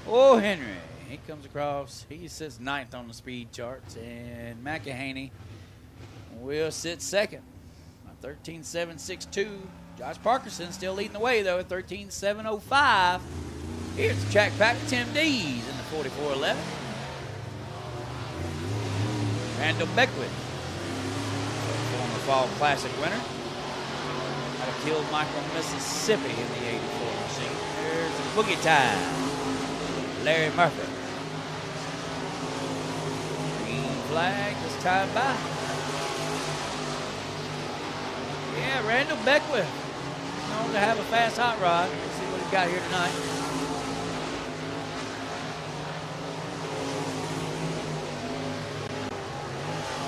Oh, Henry. He comes across. He sits ninth on the speed charts. And McEhaney will sit second. 13.762. Josh Parkerson still leading the way, though, at 13.705. Here's the track back to Tim Dees in the 44.11. Randall Beckwith, former Fall Classic winner, out of Kill Michael, Mississippi in the 84 machine. There's the boogie time. Larry Murphy. Green flag this time by. Yeah, Randall Beckwith. Known to have a fast hot rod. Let's see what he's got here tonight.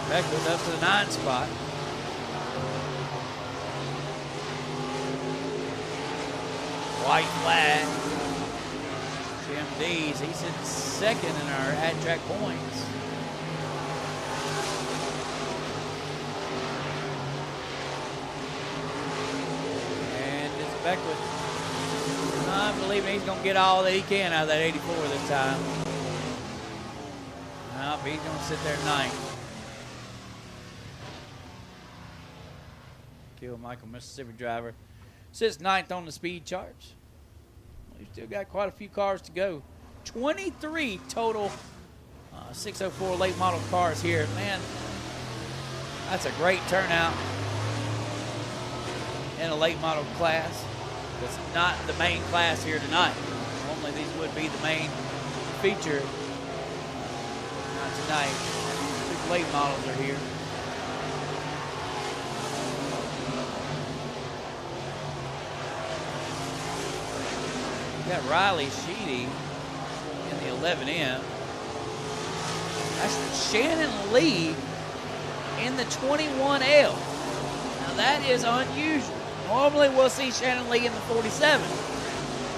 Beckwith up to the 9th spot. White flag. Jim Dees, he's in second in our at-track points. Beckwith. I believe he's going to get all that he can out of that 84 this time. Nope, he's going to sit there ninth. Kill Michael, Mississippi driver. Sits ninth on the speed charts. We've still got quite a few cars to go. 23 total 604 late model cars here. Man, that's a great turnout in a late model class. It's not the main class here tonight. Normally these would be the main feature. Not tonight. Two late models are here. We got Riley Sheedy in the 11M. That's Shannon Lee in the 21L. Now that is unusual. Normally we'll see Shannon Lee in the 47.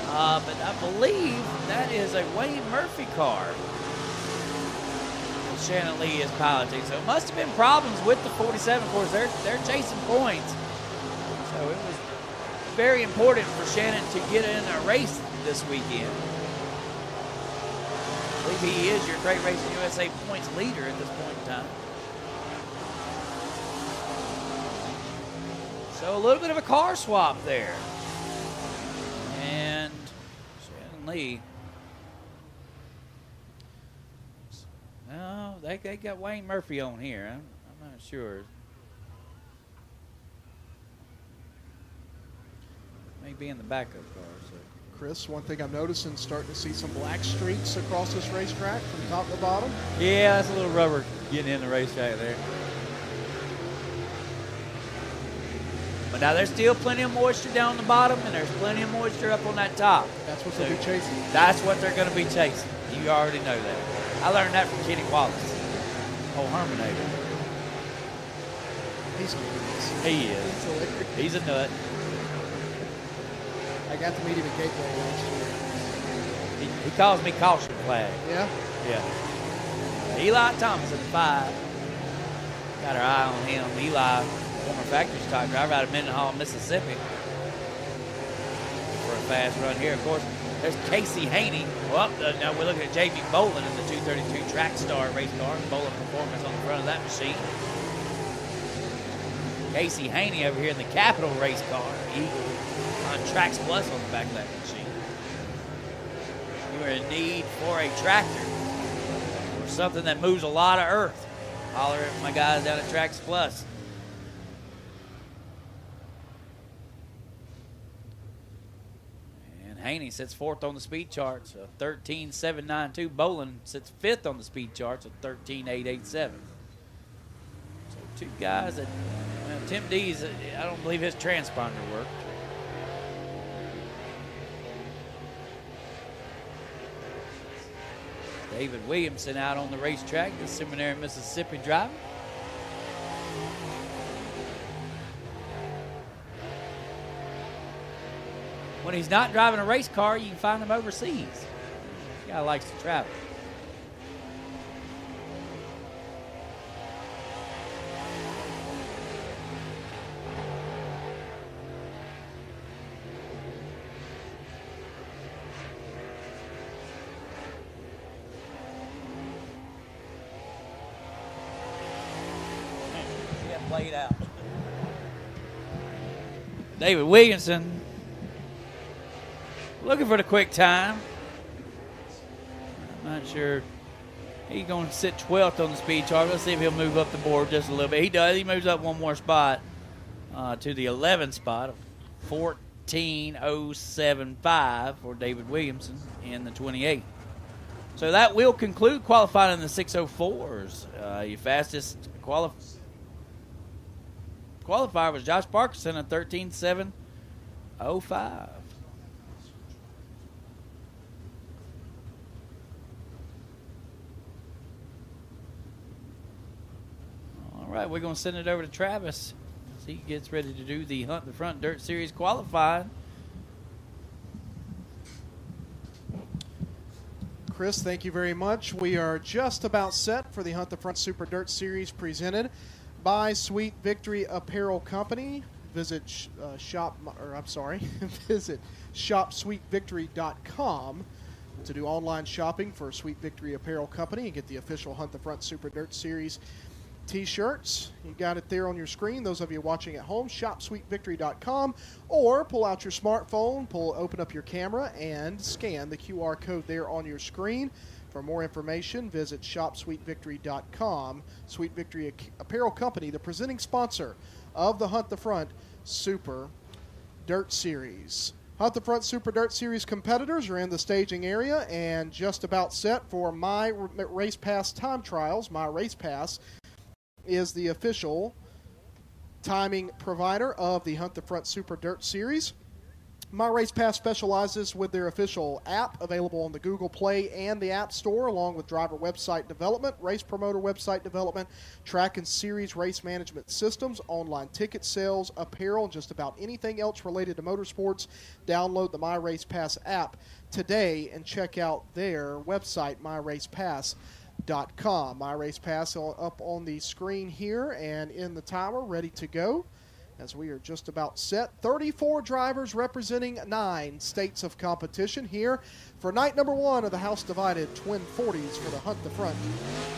But I believe that is a Wayne Murphy car that Shannon Lee is piloting. So it must have been problems with the 47. Of course, they're chasing points. So it was very important for Shannon to get in a race this weekend. I believe he is your Crate Racing USA points leader at this point in time. So a little bit of a car swap there. And Shannon Lee. No, they got Wayne Murphy on here. I'm not sure. Maybe in the backup car. So. Chris, one thing I'm noticing, starting to see some black streaks across this racetrack from top to bottom. Yeah, that's a little rubber getting in the racetrack there. But now there's still plenty of moisture down the bottom, and there's plenty of moisture up on that top. That's what they'll be chasing. That's what they're going to be chasing. You already know that. I learned that from Kenny Wallace. Oh, Herminator. He's hilarious. He is. He's a nut. I got to meet him at Gateway last year. He calls me caution flag. Yeah? Yeah. Eli Thomas at the 5. Got our eye on him. Eli, former factory stock driver out of Mendenhall, Mississippi. For a fast run here, of course. There's Casey Haney. Well, now we're looking at J.B. Bolin in the 232 Track Star race car. Bolin Performance on the front of that machine. Casey Haney over here in the Capital race car. Eagle on Trax Plus on the back of that machine. You are in need for a tractor or something that moves a lot of earth. Holler at my guys down at Trax Plus. Haney sits fourth on the speed charts, 13.792. Bolin sits fifth on the speed charts at 13.887. So two guys that Tim D's, I don't believe his transponder worked. David Williamson out on the racetrack, the Seminary, Mississippi driver. When he's not driving a race car, you can find him overseas. This guy likes to travel. Played out. David Williamson looking for the quick time. I'm not sure. He's going to sit 12th on the speed chart. Let's see if he'll move up the board just a little bit. He does. He moves up one more spot to the 11th spot of 14.075 for David Williamson in the 28. So that will conclude qualifying in the 604s. Your fastest qualifier was Josh Parkinson at 13.705. All right, we're going to send it over to Travis as he gets ready to do the Hunt the Front Dirt Series qualifying. Chris, thank you very much. We are just about set for the Hunt the Front Super Dirt Series presented by Sweet Victory Apparel Company. Visit visit shopsweetvictory.com to do online shopping for Sweet Victory Apparel Company and get the official Hunt the Front Super Dirt Series t-shirts. You got it there on your screen. Those of you watching at home, shopsweetvictory.com, or pull out your smartphone, open up your camera, and scan the QR code there on your screen. For more information, visit shopsweetvictory.com. Sweet Victory Apparel Company, the presenting sponsor of the Hunt the Front Super Dirt Series. Hunt the Front Super Dirt Series competitors are in the staging area and just about set for My Race Pass time trials. My Race Pass is the official timing provider of the Hunt the Front Super Dirt Series. My Race Pass specializes with their official app available on the Google Play and the App Store, along with driver website development, race promoter website development, track and series race management systems, online ticket sales, apparel, and just about anything else related to motorsports. Download the My Race Pass app today and check out their website, myracepass.com. My Race Pass up on the screen here and in the timer, ready to go. As we are just about set. 34 drivers representing 9 states of competition here for night number 1 of the House Divided Twin 40s for the Hunt the Front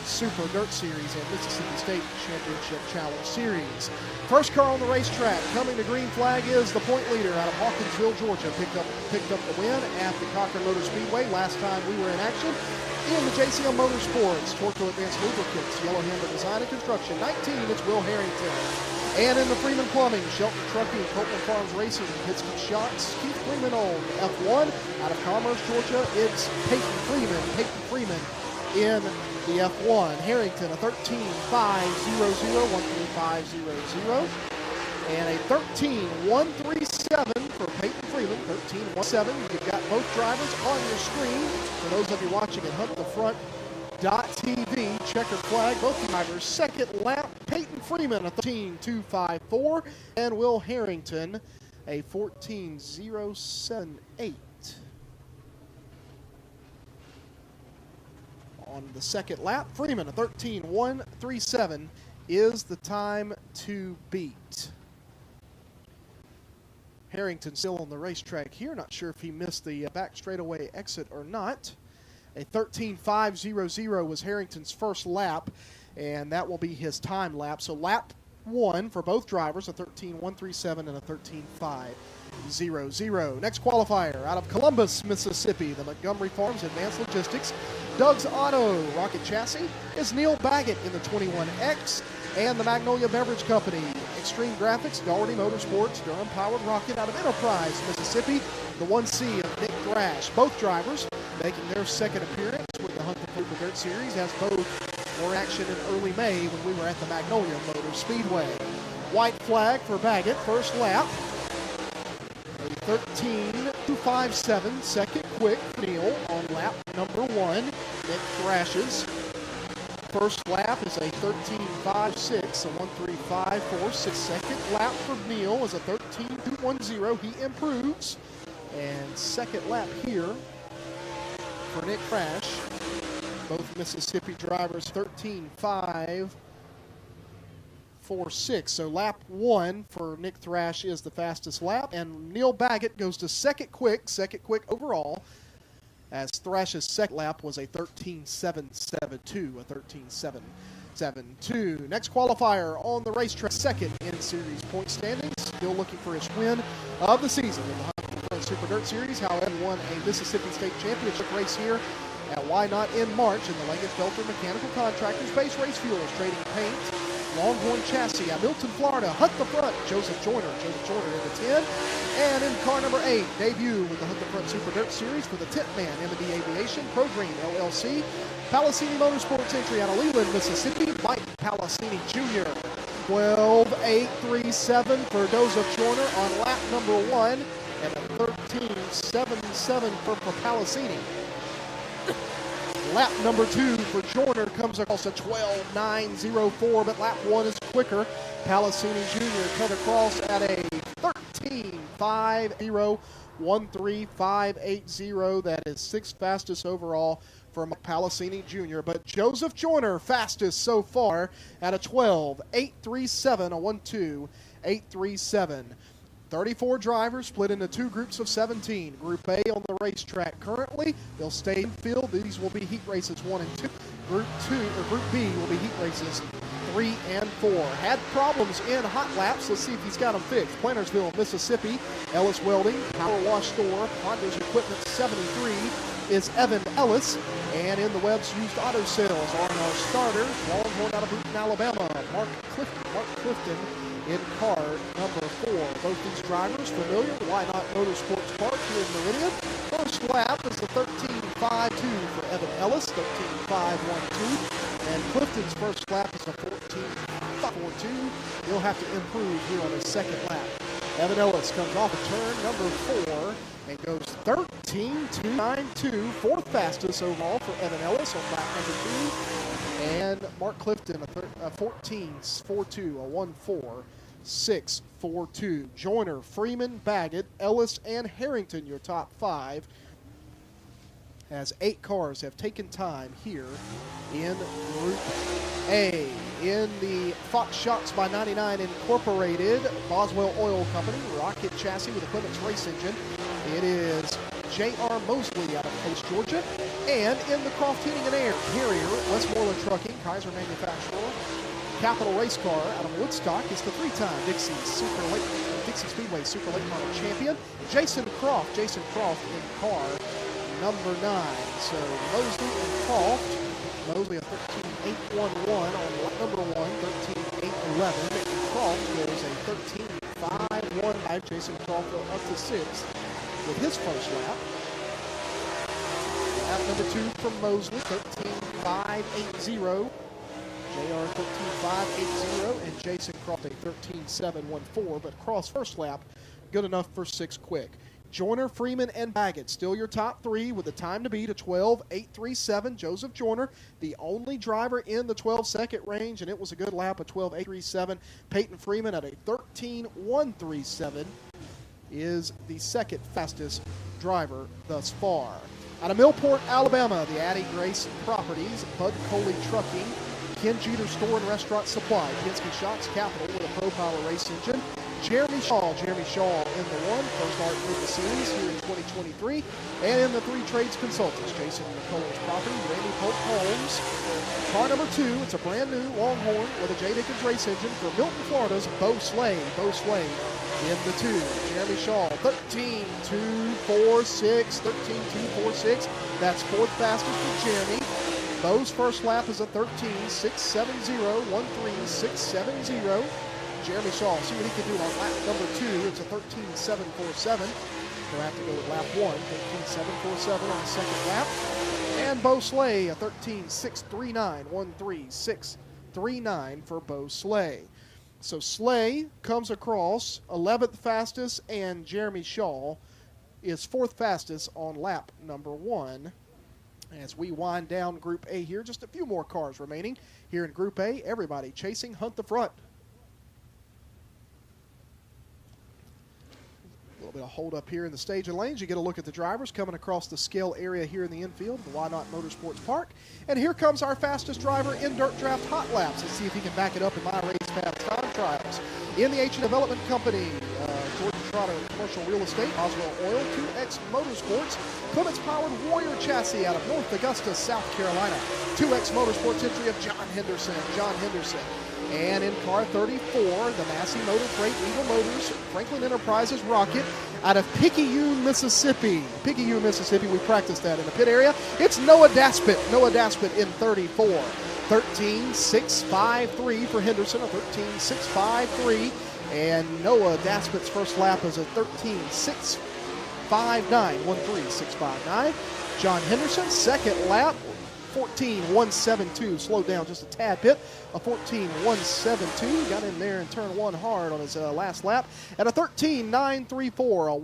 Super Dirt Series and Mississippi State Championship Challenge Series. First car on the racetrack coming to green flag is the point leader out of Hawkinsville, Georgia. Picked up the win at the Cochran Motor Speedway last time we were in action. In the JCM Motorsports, Torco Advanced Lubricants, Yellowhammer Design and Construction, 19, it's Will Harrington. And in the Freeman Plumbing, Shelton Trucking, Copeland Farms Racing, Pittsburgh Shocks, Keith Freeman on F1. Out of Commerce, Georgia, it's Peyton Freeman. Peyton Freeman in the F1. Harrington, a 13.500, and a 13.137 for Peyton Freeman, 13.17. You've got both drivers on your screen. For those of you watching at HuntTheFront.tv, checkered flag, both drivers, second lap, Peyton Freeman, a 13.254, and Will Harrington, a 14.078. On the second lap, Freeman, a 13.137, is the time to beat. Harrington still on the racetrack here. Not sure if he missed the back straightaway exit or not. A 13.500 was Harrington's first lap, and that will be his time lap. So lap 1 for both drivers, a 13.137 and a 13.500. Next qualifier out of Columbus, Mississippi, the Montgomery Farms Advanced Logistics, Doug's Auto Rocket Chassis is Neil Baggett in the 21X, and the Magnolia Beverage Company, Extreme Graphics, Doherty Motorsports, Durham Powered Rocket out of Enterprise, Mississippi, the 1C of Nick Thrash. Both drivers making their second appearance with the Hunter Super Dirt Series, as both were in action in early May when we were at the Magnolia Motor Speedway. White flag for Baggett, first lap. A 13.257, second quick for Neal on lap number 1. Nick Thrash's first lap is a 13.56, a 1:35.46. Second lap for Neal is a 13.210. He improves. And second lap here for Nick Thrash. Both Mississippi drivers 13.546. So lap 1 for Nick Thrash is the fastest lap. And Neal Baggett goes to second quick overall, as Thrash's second lap was a 13.772, a 13.772. Next qualifier on the racetrack, second in series point standings, still looking for his win of the season in the Hunter Super Dirt Series. However, he won a Mississippi State Championship race here at Whynot in March in the Langenfelter Mechanical Contractors Base Race Fuels, trading paint. Longhorn chassis at Milton, Florida. Hunt the front, Joseph Joyner. Joseph Joyner in the 10. And in car number 8, debut with the Hunt the Front Super Dirt Series for the Tip Man, M&D Aviation, Pro Green LLC. Palacini Motorsports entry out of Leland, Mississippi, Mike Palacini Jr. 12.837 for Joseph Joyner on lap number 1, and a 13.77 for Palacini. Lap number 2 for Joyner comes across a 12.904, but lap 1 is quicker. Palacini Jr. comes across at a 13.50, 13580. That is 6th fastest overall from Palacini Jr. But Joseph Joyner fastest so far at a 12.837, a 12837. 34 drivers split into 2 groups of 17. Group A on the racetrack currently. They'll stay in field. These will be heat races 1 and 2. Group B will be heat races 3 and 4. Had problems in hot laps. Let's see if he's got them fixed. Plantersville, Mississippi. Ellis Welding, Power Wash Store, Honda's Equipment 73 is Evan Ellis. And in the Webb's Used Auto Sales are our starters. Longhorn out of Hooten, Alabama, Mark Clifton in car number 4. Both these drivers familiar with Whynot Motorsports Park here in Meridian. First lap is a 13.52 for Evan Ellis, 13.512. And Clifton's first lap is a 14.42. He'll have to improve here on his second lap. Evan Ellis comes off of turn number 4 and goes 13.292, 4th fastest overall for Evan Ellis on lap number 2. And Mark Clifton, a 14.42, a 1.4642. Joyner, Freeman, Baggett, Ellis, and Harrington, your top 5, as 8 cars have taken time here in Group A. In the Fox Shots by 99 Incorporated, Boswell Oil Company, Rocket Chassis with Equipment's race engine, it is J.R. Mosley out of Pace, Georgia. And in the Croft Heating and Air Carrier, Westmoreland Trucking, Kaiser Manufacturer, Capital Race Car out of Woodstock is the 3-time Dixie Speedway Super Late Model champion, Jason Croft. Jason Croft in car number 9. So Mosley and Croft. Mosley a 13.811 on lap number 1, 13.811. Croft goes a 13.515. Jason Croft up to 6th with his first lap. Lap number 2 from Mosley, 13.580. JR 13.580, and Jason Croft a 13.714. But Croft's first lap, good enough for 6 quick. Joyner, Freeman, and Baggett still your top 3 with the time to beat a 12.837. Joseph Joyner, the only driver in the 12-second range, and it was a good lap, a 12.837. Peyton Freeman at a 13.137 is the second fastest driver thus far. Out of Millport, Alabama, the Addie Grace Properties, Bud Coley Trucking, Ken Jeter Store and Restaurant Supply, Penske Shocks Capital with a Pro Power race engine, Jeremy Shaw in the 1, first art for the series here in 2023, and in the 3 trades consultants, Jason McCullers Property, Randy Polk Holmes. Car number 2, it's a brand new Longhorn with a J. Dickens race engine for Milton, Florida's Bo Slade. Bo Slade in the 2. Jeremy Shaw, 13.246, 13.246. That's 4th fastest for Jeremy. Bo's first lap is a 13.670, 13.670. Jeremy Shaw, see what he can do on lap number 2. It's a 13.747. He'll have to go with lap 1, 13.747 on the second lap. And Bo Slay, a 13.639, 1.3639 for Bo Slay. So Slay comes across 11th fastest, and Jeremy Shaw is 4th fastest on lap number 1. As we wind down Group A here, just a few more cars remaining. Here in Group A, everybody chasing Hunt the front. A little bit of hold up here in the staging lanes. You get a look at the drivers coming across the scale area here in the infield, the Whynot Motorsports Park. And here comes our fastest driver in Dirt Draft Hot Laps. Let's see if he can back it up in my race fast time trials. In the H Development Company, Jordan Trotter Commercial Real Estate, Oswell Oil, 2X Motorsports, Clements Powered Warrior Chassis out of North Augusta, South Carolina. 2X Motorsports entry of John Henderson. And in car 34, the Massey Motor Freight Eagle Motors Franklin Enterprises Rocket out of Picayune, Mississippi. We practiced that in the pit area. It's Noah Daspit in 34. 13.653 for Henderson, a 13.653. And Noah Daspit's first lap is a 13.659, 1.3659. John Henderson, second lap, 14.172, slowed down just a tad bit, a 14.172, got in there in turn 1 hard on his last lap, at a 13.934, a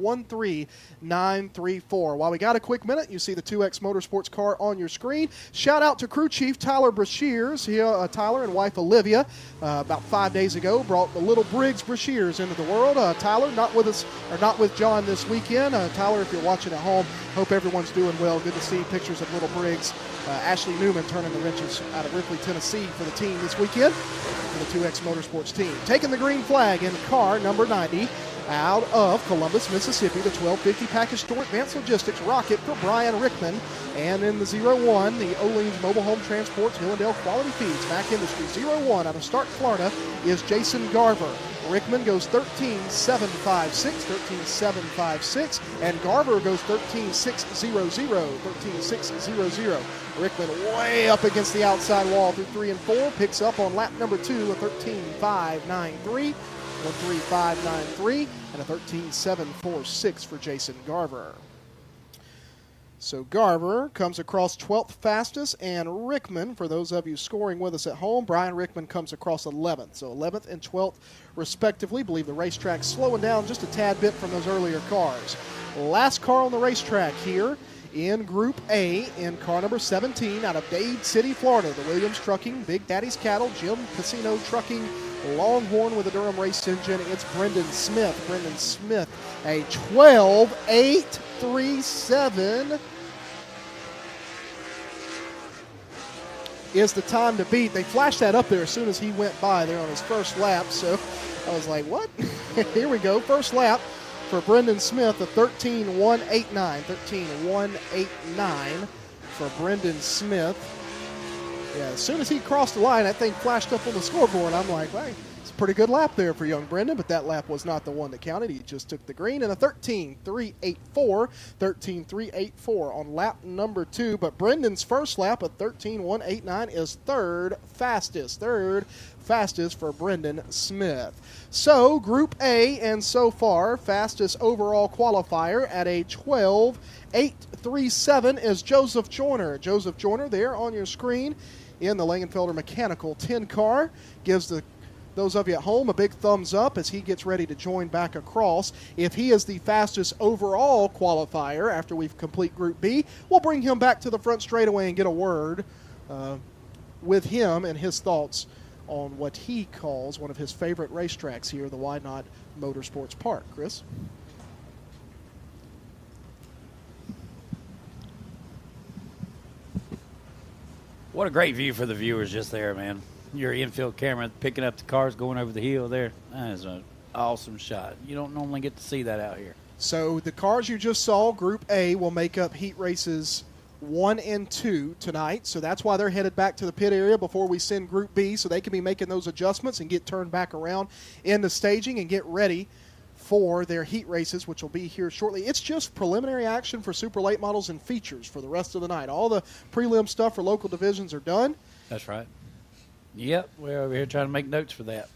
1.3934. While we got a quick minute, you see the 2X Motorsports car on your screen. Shout out to crew chief Tyler Brashears. Tyler and wife Olivia, about 5 days ago, brought the little Briggs Brashears into the world. Tyler, not with John this weekend. Tyler, if you're watching at home, hope everyone's doing well. Good to see pictures of little Briggs. Ashley Newman turning the wrenches out of Ripley, Tennessee for the team this weekend, for the 2X Motorsports team. Taking the green flag in car number 90 out of Columbus, Mississippi, the 1250 Package Store Advanced Logistics Rocket for Brian Rickman. And in the 01, the Oleans Mobile Home Transports Hillendale Quality Feeds Mac Industry 01 out of Stark, Florida is Jason Garver. Rickman goes 13.756, and Garver goes 13.600. Rickman way up against the outside wall through 3 and 4, picks up on lap number 2 a 13.593, 1.3593, and a 13.746 for Jason Garver. So Garver comes across 12th fastest, and Rickman, for those of you scoring with us at home, Brian Rickman comes across 11th. So 11th and 12th respectively. Believe the racetrack's slowing down just a tad bit from those earlier cars. Last car on the racetrack here in Group A in car number 17 out of Dade City, Florida. The Williams Trucking, Big Daddy's Cattle, Jim Casino Trucking, Longhorn with a Durham race engine. It's Brendan Smith. A 12.837 is the time to beat. They flashed that up there as soon as he went by there on his first lap. So I was like, what? Here we go. First lap for Brendan Smith, a 13.189. 13.189 for Brendan Smith. Yeah, as soon as he crossed the line, that thing flashed up on the scoreboard. I'm like, hey, it's a pretty good lap there for young Brendan, but that lap was not the one that counted. He just took the green, and a 13.384 on lap number 2. But Brendan's first lap, a 13.189, is third fastest for Brendan Smith. So Group A, and so far, fastest overall qualifier at a 12.837 is Joseph Joyner. Joseph Joyner there on your screen in the Langenfelder Mechanical 10 car. Gives those of you at home a big thumbs up as he gets ready to join back across. If he is the fastest overall qualifier after we complete Group B, we'll bring him back to the front straightaway and get a word with him and his thoughts on what he calls one of his favorite racetracks here, the Whynot Motorsports Park. Chris? What a great view for the viewers just there, man. Your infield camera picking up the cars going over the hill there. That is an awesome shot. You don't normally get to see that out here. So the cars you just saw, Group A, will make up heat races 1 and 2 tonight. So that's why they're headed back to the pit area before we send Group B, so they can be making those adjustments and get turned back around into staging and get ready for their heat races, which will be here shortly. It's just preliminary action for super late models and features for the rest of the night. All the prelim stuff for local divisions are done. That's right. Yep, we're over here trying to make notes for that.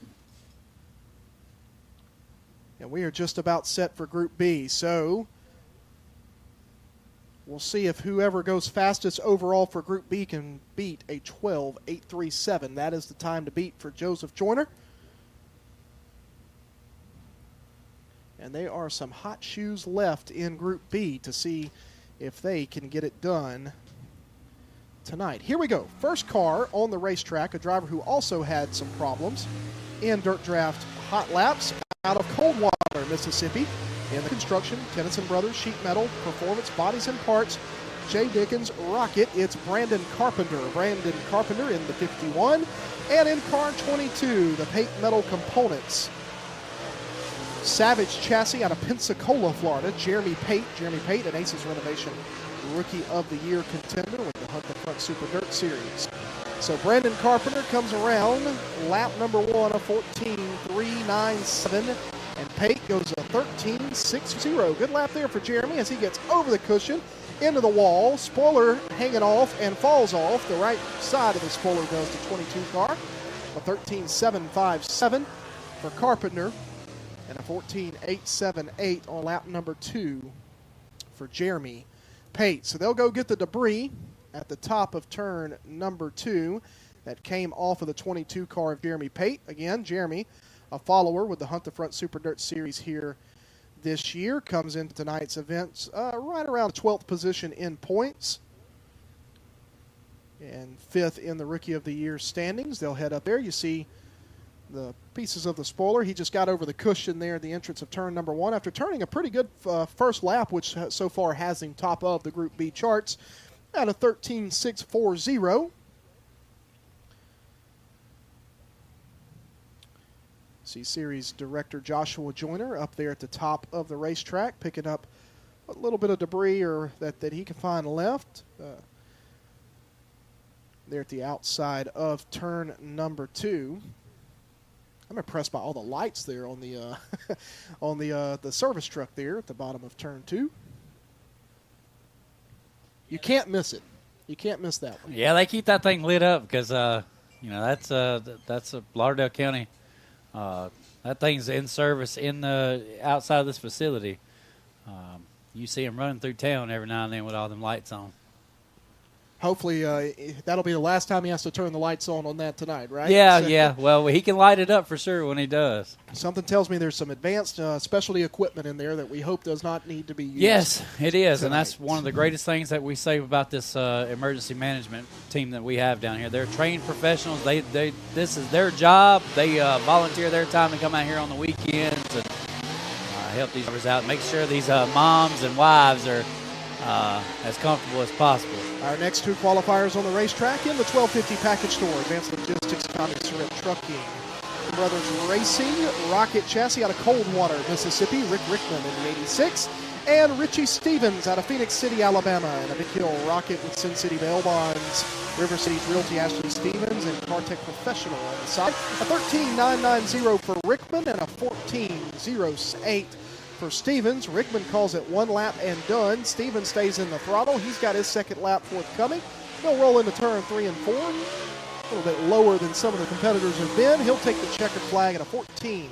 And we are just about set for Group B. So We'll see if whoever goes fastest overall for Group B can beat a 12.837. That is the time to beat for Joseph Joyner. And there are some hot shoes left in Group B to see if they can get it done tonight. Here we go. First car on the racetrack, a driver who also had some problems in Dirt Draft Hot Laps out of Coldwater, Mississippi. In the construction, Tennyson Brothers, Sheet Metal, Performance, Bodies and Parts, J. Dickens, Rocket, it's Brandon Carpenter. Brandon Carpenter in the 51. And in car 22, the Pate Metal Components. Savage Chassis out of Pensacola, Florida, Jeremy Pate. Jeremy Pate, an Aces Renovation Rookie of the Year contender with the Hunt the Front Super Dirt Series. So Brandon Carpenter comes around, lap number 1 of 14.397, and Pate goes a 13.60. Good lap there for Jeremy as he gets over the cushion, into the wall, spoiler hanging off and falls off. The right side of the spoiler does the 22 car, a 13.757 for Carpenter, and a 14.878 on lap number 2 for Jeremy Pate. So they'll go get the debris at the top of turn number 2 that came off of the 22 car of Jeremy Pate. Again, Jeremy, a follower with the Hunt the Front Super Dirt Series here this year, comes into tonight's events right around 12th position in points and 5th in the Rookie of the Year standings. They'll head up there. You see the pieces of the spoiler. He just got over the cushion there at the entrance of turn number 1 after turning a pretty good first lap, which so far has him top of the Group B charts at a 13.640. See Series Director Joshua Joyner up there at the top of the racetrack, picking up a little bit of debris or that he can find left. There at the outside of turn number 2. I'm impressed by all the lights there on the on the service truck there at the bottom of turn 2. You can't miss it. You can't miss that one. Yeah, they keep that thing lit up because that's a Lauderdale County. That thing's in service in the outside of this facility. You see them running through town every now and then with all them lights on. Hopefully, that'll be the last time he has to turn the lights on that tonight, right? Yeah. Well, he can light it up for sure when he does. Something tells me there's some advanced specialty equipment in there that we hope does not need to be used. Yes, it is, tonight. And that's one of the greatest things that we say about this emergency management team that we have down here. They're trained professionals. This is their job. They volunteer their time to come out here on the weekends and help these drivers out, make sure these moms and wives are as comfortable as possible. Our next 2 qualifiers on the racetrack in the 1250 package store. Advanced Logistics, Common Surrett Trucking. The Brothers Racing, Rocket Chassis out of Coldwater, Mississippi. Rick Rickman in the 86. And Richie Stevens out of Phoenix City, Alabama. And a Big Hill Rocket with Sin City Bail Bonds. River City's Realty, Ashley Stevens. And Cartech Professional on the side. A 13.990 for Rickman and a 14.08 for Stevens. Rickman calls it 1 lap and done. Stevens stays in the throttle. He's got his second lap forthcoming. He'll roll into turn 3 and 4. A little bit lower than some of the competitors have been. He'll take the checkered flag at a 14.526.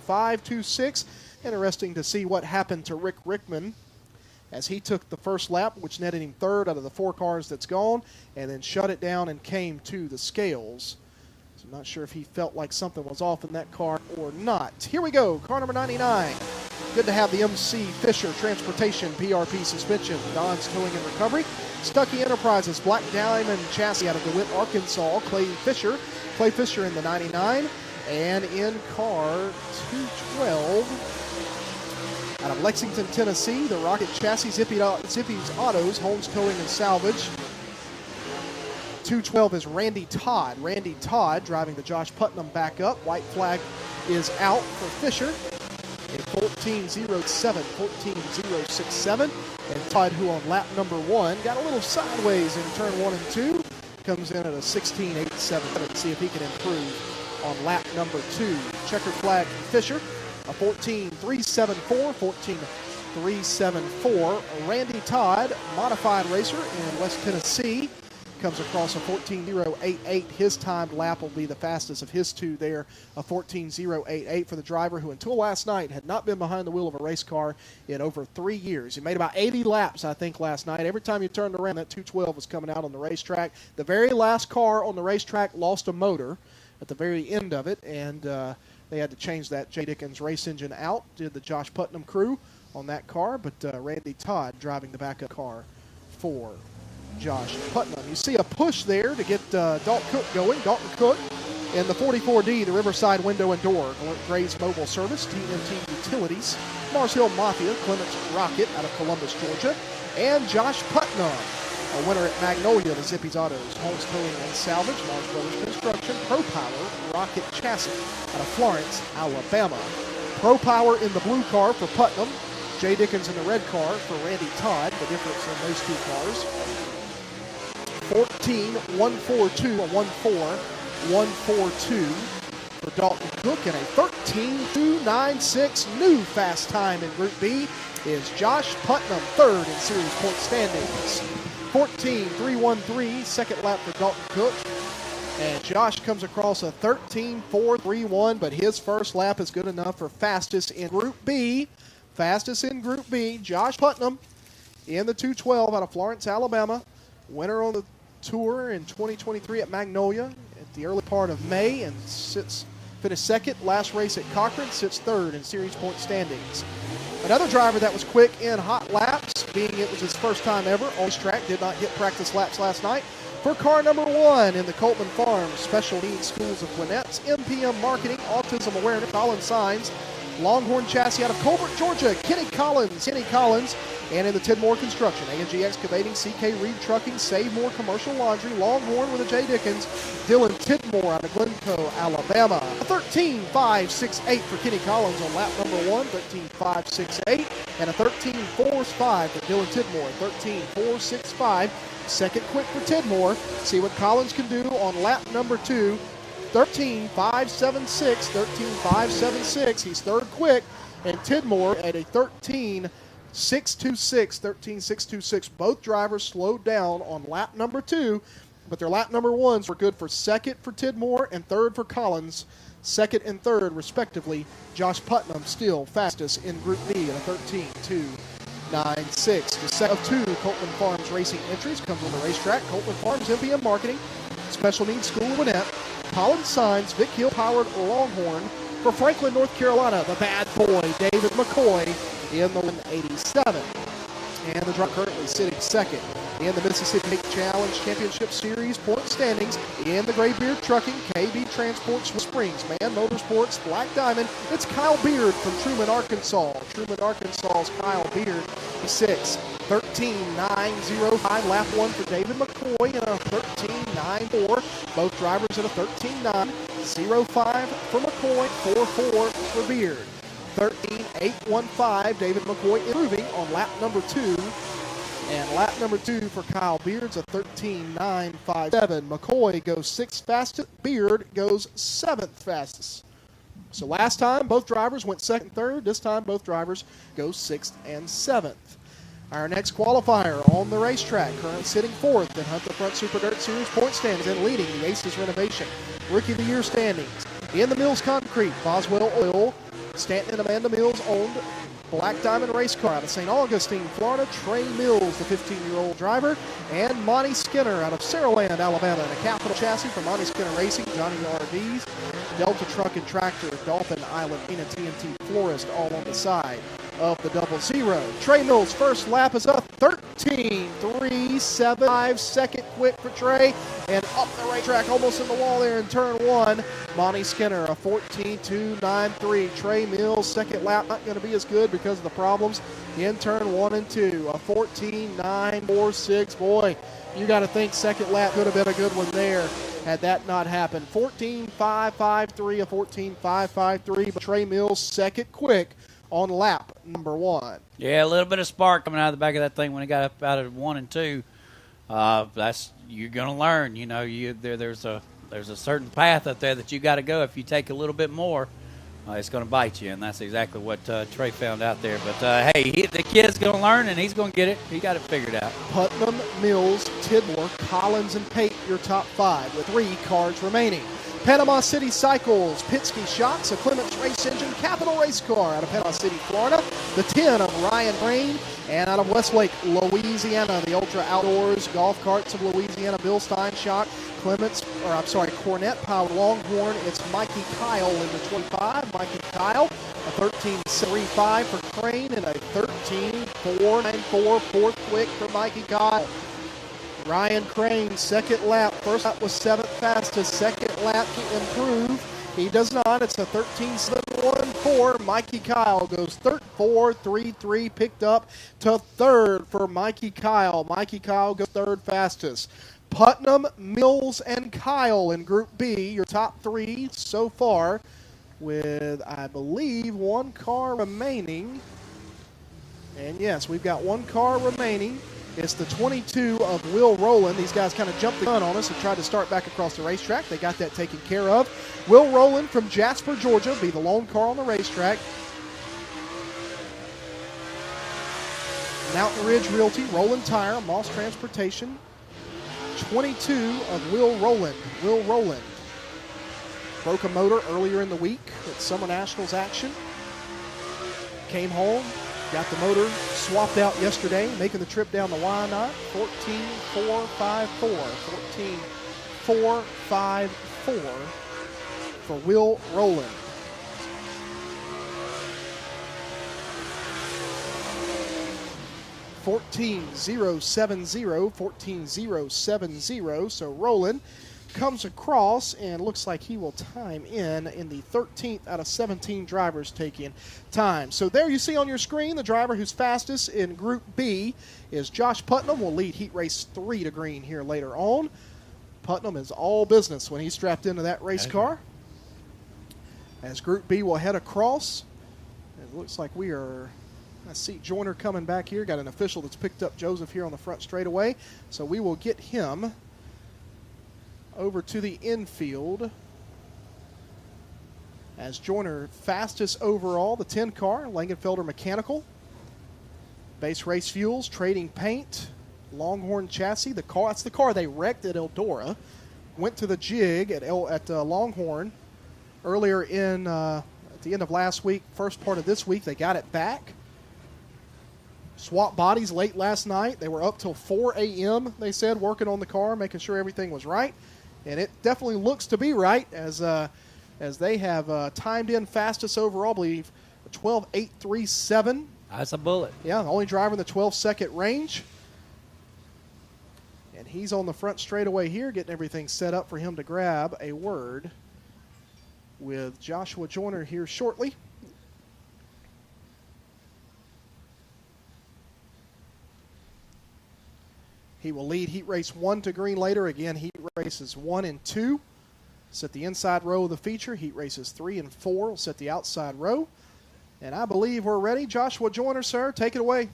14.526. Interesting to see what happened to Rick Rickman as he took the first lap, which netted him 3rd out of the 4 cars that's gone, and then shut it down and came to the scales. I'm not sure if he felt like something was off in that car or not. Here we go, car number 99. Good to have the MC Fisher Transportation PRP suspension, Don's Towing and Recovery. Stuckey Enterprises Black Diamond Chassis out of DeWitt, Arkansas. Clay Fisher in the 99. And in car 212 out of Lexington, Tennessee, the Rocket Chassis, Zippy's Autos, Holmes Towing and Salvage. 212 is Randy Todd. Randy Todd driving the Josh Putnam back up. White flag is out for Fisher in 14.07. And Todd, who on lap number 1 got a little sideways in turn 1 and 2, comes in at a 16.877. See if he can improve on lap number 2. Checkered flag for Fisher, a 14.374. 14.374. Randy Todd, modified racer in West Tennessee. comes across a 14.088. His timed lap will be the fastest of his two there, a 14.088 for the driver who until last night had not been behind the wheel of a race car in over 3 years. He made about 80 laps, I think, last night. Every time you turned around, that 212 was coming out on the racetrack. The very last car on the racetrack lost a motor at the very end of it, and they had to change that J. Dickens race engine out, did the Josh Putnam crew on that car, but Randy Todd driving the backup car for Josh Putnam. You see a push there to get Dalton Cook going. Dalton Cook in the 44D, the Riverside Window and Door, Gray's Mobile Service, TNT Utilities, Mars Hill Mafia, Clements Rocket out of Columbus, Georgia, and Josh Putnam, a winner at Magnolia, the Zippy's Autos, Holmes Towing and Salvage, Mars Brothers Construction, Pro Power, Rocket Chassis out of Florence, Alabama. Pro Power in the blue car for Putnam, J. Dickens in the red car for Randy Todd. The difference in those two cars, 14.142, a 1.4142 for Dalton Cook, and a 13.296 new fast time in Group B is Josh Putnam, third in series point standings. 14.313, second lap for Dalton Cook. And Josh comes across a 13.431, but his first lap is good enough for fastest in Group B. Fastest in Group B, Josh Putnam in the 212 out of Florence, Alabama. Winner on the Tour in 2023 at Magnolia at the early part of May, and finished second. Last race at Cochran, sits third in series point standings. Another driver that was quick in hot laps, being it was his first time ever on this track, did not hit practice laps last night. For car number 1 in the Coltman Farms Special Needs Schools of Whynot's MPM Marketing, Autism Awareness, Colin Signs, Longhorn Chassis out of Colbert, Georgia, Kenny Collins, and in the Tidmore Construction, A&G Excavating, CK Reed Trucking, Save More Commercial Laundry, Longhorn with a J. Dickens, Dylan Tidmore out of Glencoe, Alabama. A 13.568 for Kenny Collins on lap number 1, 13.568, and a 13.45 for Dylan Tidmore, 13.465. Second quick for Tidmore. See what Collins can do on lap number 2. 13.576, 13.576. He's third quick, and Tidmore at a 13.626, 13.626. Both drivers slowed down on lap number 2, but their lap number 1s were good for second for Tidmore and third for Collins. Second and third, respectively. Josh Putnam still fastest in Group B at a 13.296. The set of 2 Coltman Farms racing entries comes on the racetrack. Coltman Farms MPM Marketing, Special Needs School of Whynot, Colin Signs, Vic Hill powered Longhorn. For Franklin, North Carolina, the bad boy, David McCoy in the 187. And the driver currently sitting second in the Mississippi Challenge Championship Series point standings in the Graybeard Trucking, KB Transport, Swiss Springs, Man Motorsports, Black Diamond. It's Kyle Beard from Truman, Arkansas. Truman, Arkansas's Kyle Beard, he's 6. 13.905, lap 1 for David McCoy, and a 13.94. Both drivers at a 13.905 for McCoy, 4.4 for Beard. 13.815, David McCoy improving on lap number 2. And lap number 2 for Kyle Beard's a 13.957. McCoy goes 6th fastest, Beard goes 7th fastest. So last time both drivers went 2nd and 3rd. This time both drivers go 6th and 7th. Our next qualifier on the racetrack, currently sitting 4th in Hunter Front Super Dirt Series point standings and leading the Aces Renovation Rookie of the Year standings. In the Mills Concrete, Boswell Oil, Stanton and Amanda Mills owned Black Diamond race car out of St. Augustine, Florida. Trey Mills, the 15-year-old driver, and Monty Skinner out of Saraland, Alabama. And a capital chassis for Monty Skinner Racing, Johnny RVs, Delta Truck and Tractor, Dolphin Island, and TNT Florist all on the side of the 00. Trey Mills' first lap is up 13.375. Second quick for Trey, and up the racetrack, almost in the wall there in turn 1. Monty Skinner, a 14.293. Trey Mills' second lap not going to be as good because of the problems in turn 1 and 2. A 14.946. Boy, you got to think second lap could have been a good one there had that not happened. 14.553, a 14.553, but Trey Mills' second quick on lap number 1. Yeah, a little bit of spark coming out of the back of that thing when it got up out of 1 and 2. That's you're gonna learn. You know, there's a certain path up there that you got to go. If you take a little bit more, it's going to bite you, and that's exactly what Trey found out there. But hey, the kid's going to learn, and he's going to get it. He got it figured out. Putnam Mills Tidmore, Collins, and Pate your top 5 with 3 cars remaining. Panama City Cycles, Pittsky Shocks, a Clements Race Engine Capital Race Car out of Panama City, Florida. The 10 of Ryan Rain, and out of Westlake, Louisiana, the Ultra Outdoors Golf Carts of Louisiana, Bill Steinshock, Cornette Powered Longhorn. It's Mikey Kyle in the 25. Mikey Kyle, a 13.35 for Crane, and a 13.494 fourth quick for Mikey Kyle. Ryan Crane, second lap. First lap was 7th fastest. Second lap to improve. He does not. It's a 13.714. Mikey Kyle goes 4.33, picked up to 3rd for Mikey Kyle. Mikey Kyle goes 3rd fastest. Putnam, Mills, and Kyle in Group B, your top 3 so far, with, I believe, 1 car remaining. And yes, we've got 1 car remaining. It's the 22 of Will Rowland. These guys kind of jumped the gun on us and tried to start back across the racetrack. They got that taken care of. Will Rowland from Jasper, Georgia, will be the lone car on the racetrack. Mountain Ridge Realty, Rowland Tire, Moss Transportation. 22 of Will Rowland. Will Rowland broke a motor earlier in the week at Summer Nationals action. Came home. Got the motor swapped out yesterday, making the trip down the Whynot. 14.454. 14.454 for Will Rowland. $14.070. So Rowland comes across and looks like he will time in the 13th out of 17 drivers taking time. So there you see on your screen the driver who's fastest in Group B is Josh Putnam. Will lead heat race 3 to green here later on. Putnam is all business when he's strapped into that race car. As Group B will head across, it looks like we are, I see Joyner coming back here. Got an official that's picked up Joseph here on the front straightaway. So we will get him over to the infield as Joyner fastest overall, the 10 car, Langenfelder Mechanical. Base Race Fuels, Trading Paint, Longhorn Chassis. That's the car they wrecked at Eldora. Went to the jig at Longhorn earlier at the end of last week, first part of this week. They got it back. Swap bodies late last night. They were up till 4 a.m., they said, working on the car, making sure everything was right. And it definitely looks to be right as they have timed in fastest overall, I believe, 12.837. That's a bullet. Yeah, the only driver in the 12-second range. And he's on the front straightaway here, getting everything set up for him to grab a word with Joshua Joyner here shortly. He will lead heat race 1 to green later. Again, heat races 1 and 2 set the inside row of the feature. Heat races 3 and 4 will set the outside row. And I believe we're ready. Joshua Joyner, sir, take it away.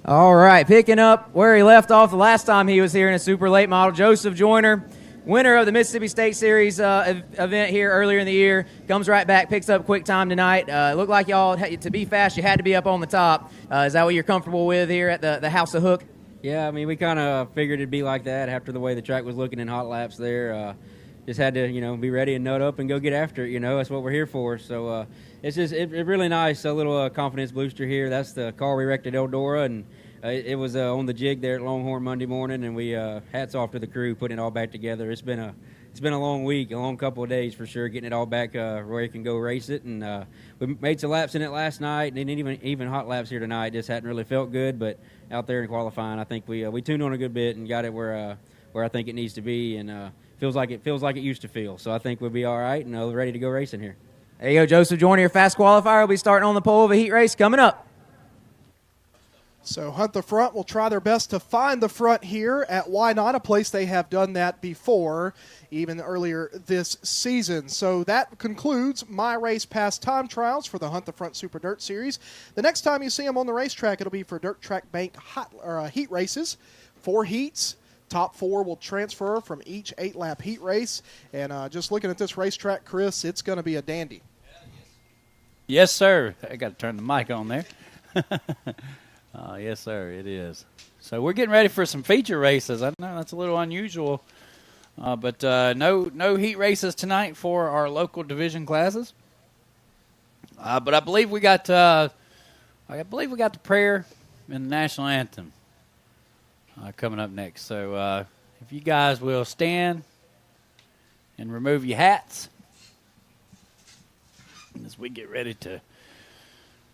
All right, picking up where he left off the last time he was here in a super late model, Joseph Joyner, winner of the Mississippi State Series event here earlier in the year, comes right back, picks up quick time tonight. Looked like y'all, to be fast, you had to be up on the top. Is that what you're comfortable with here at the House of Hook? Yeah, I mean, we kind of figured it'd be like that after the way the track was looking in hot laps there. Just had to, be ready and nut up and go get after it. That's what we're here for. So it's just really nice, a little confidence booster here. That's the car we wrecked at Eldora, and it was on the jig there at Longhorn Monday morning, and we hats off to the crew putting it all back together. It's been a long week, a long couple of days for sure, getting it all back where you can go race it. And we made some laps in it last night, and even hot laps here tonight. Just hadn't really felt good, but out there in qualifying, I think we tuned on a good bit and got it where I think it needs to be, and feels like it used to feel. So I think we'll be all right and ready to go racing here. There you go, Joseph Joyner, your fast qualifier. Will be starting on the pole of a heat race coming up. So Hunt the Front will try their best to find the front here at Whynot, a place they have done that before, even earlier this season. So that concludes my race pass time trials for the Hunt the Front Super Dirt Series. The next time you see them on the racetrack, it'll be for Dirt Track Bank heat races, 4 heats. Top 4 will transfer from each 8-lap heat race. And just looking at this racetrack, Chris, it's going to be a dandy. Yes, sir. I got to turn the mic on there. Yes, sir, it is. So we're getting ready for some feature races. I know that's a little unusual, but no heat races tonight for our local division classes. But I believe we got the prayer and the national anthem coming up next. So if you guys will stand and remove your hats as we get ready to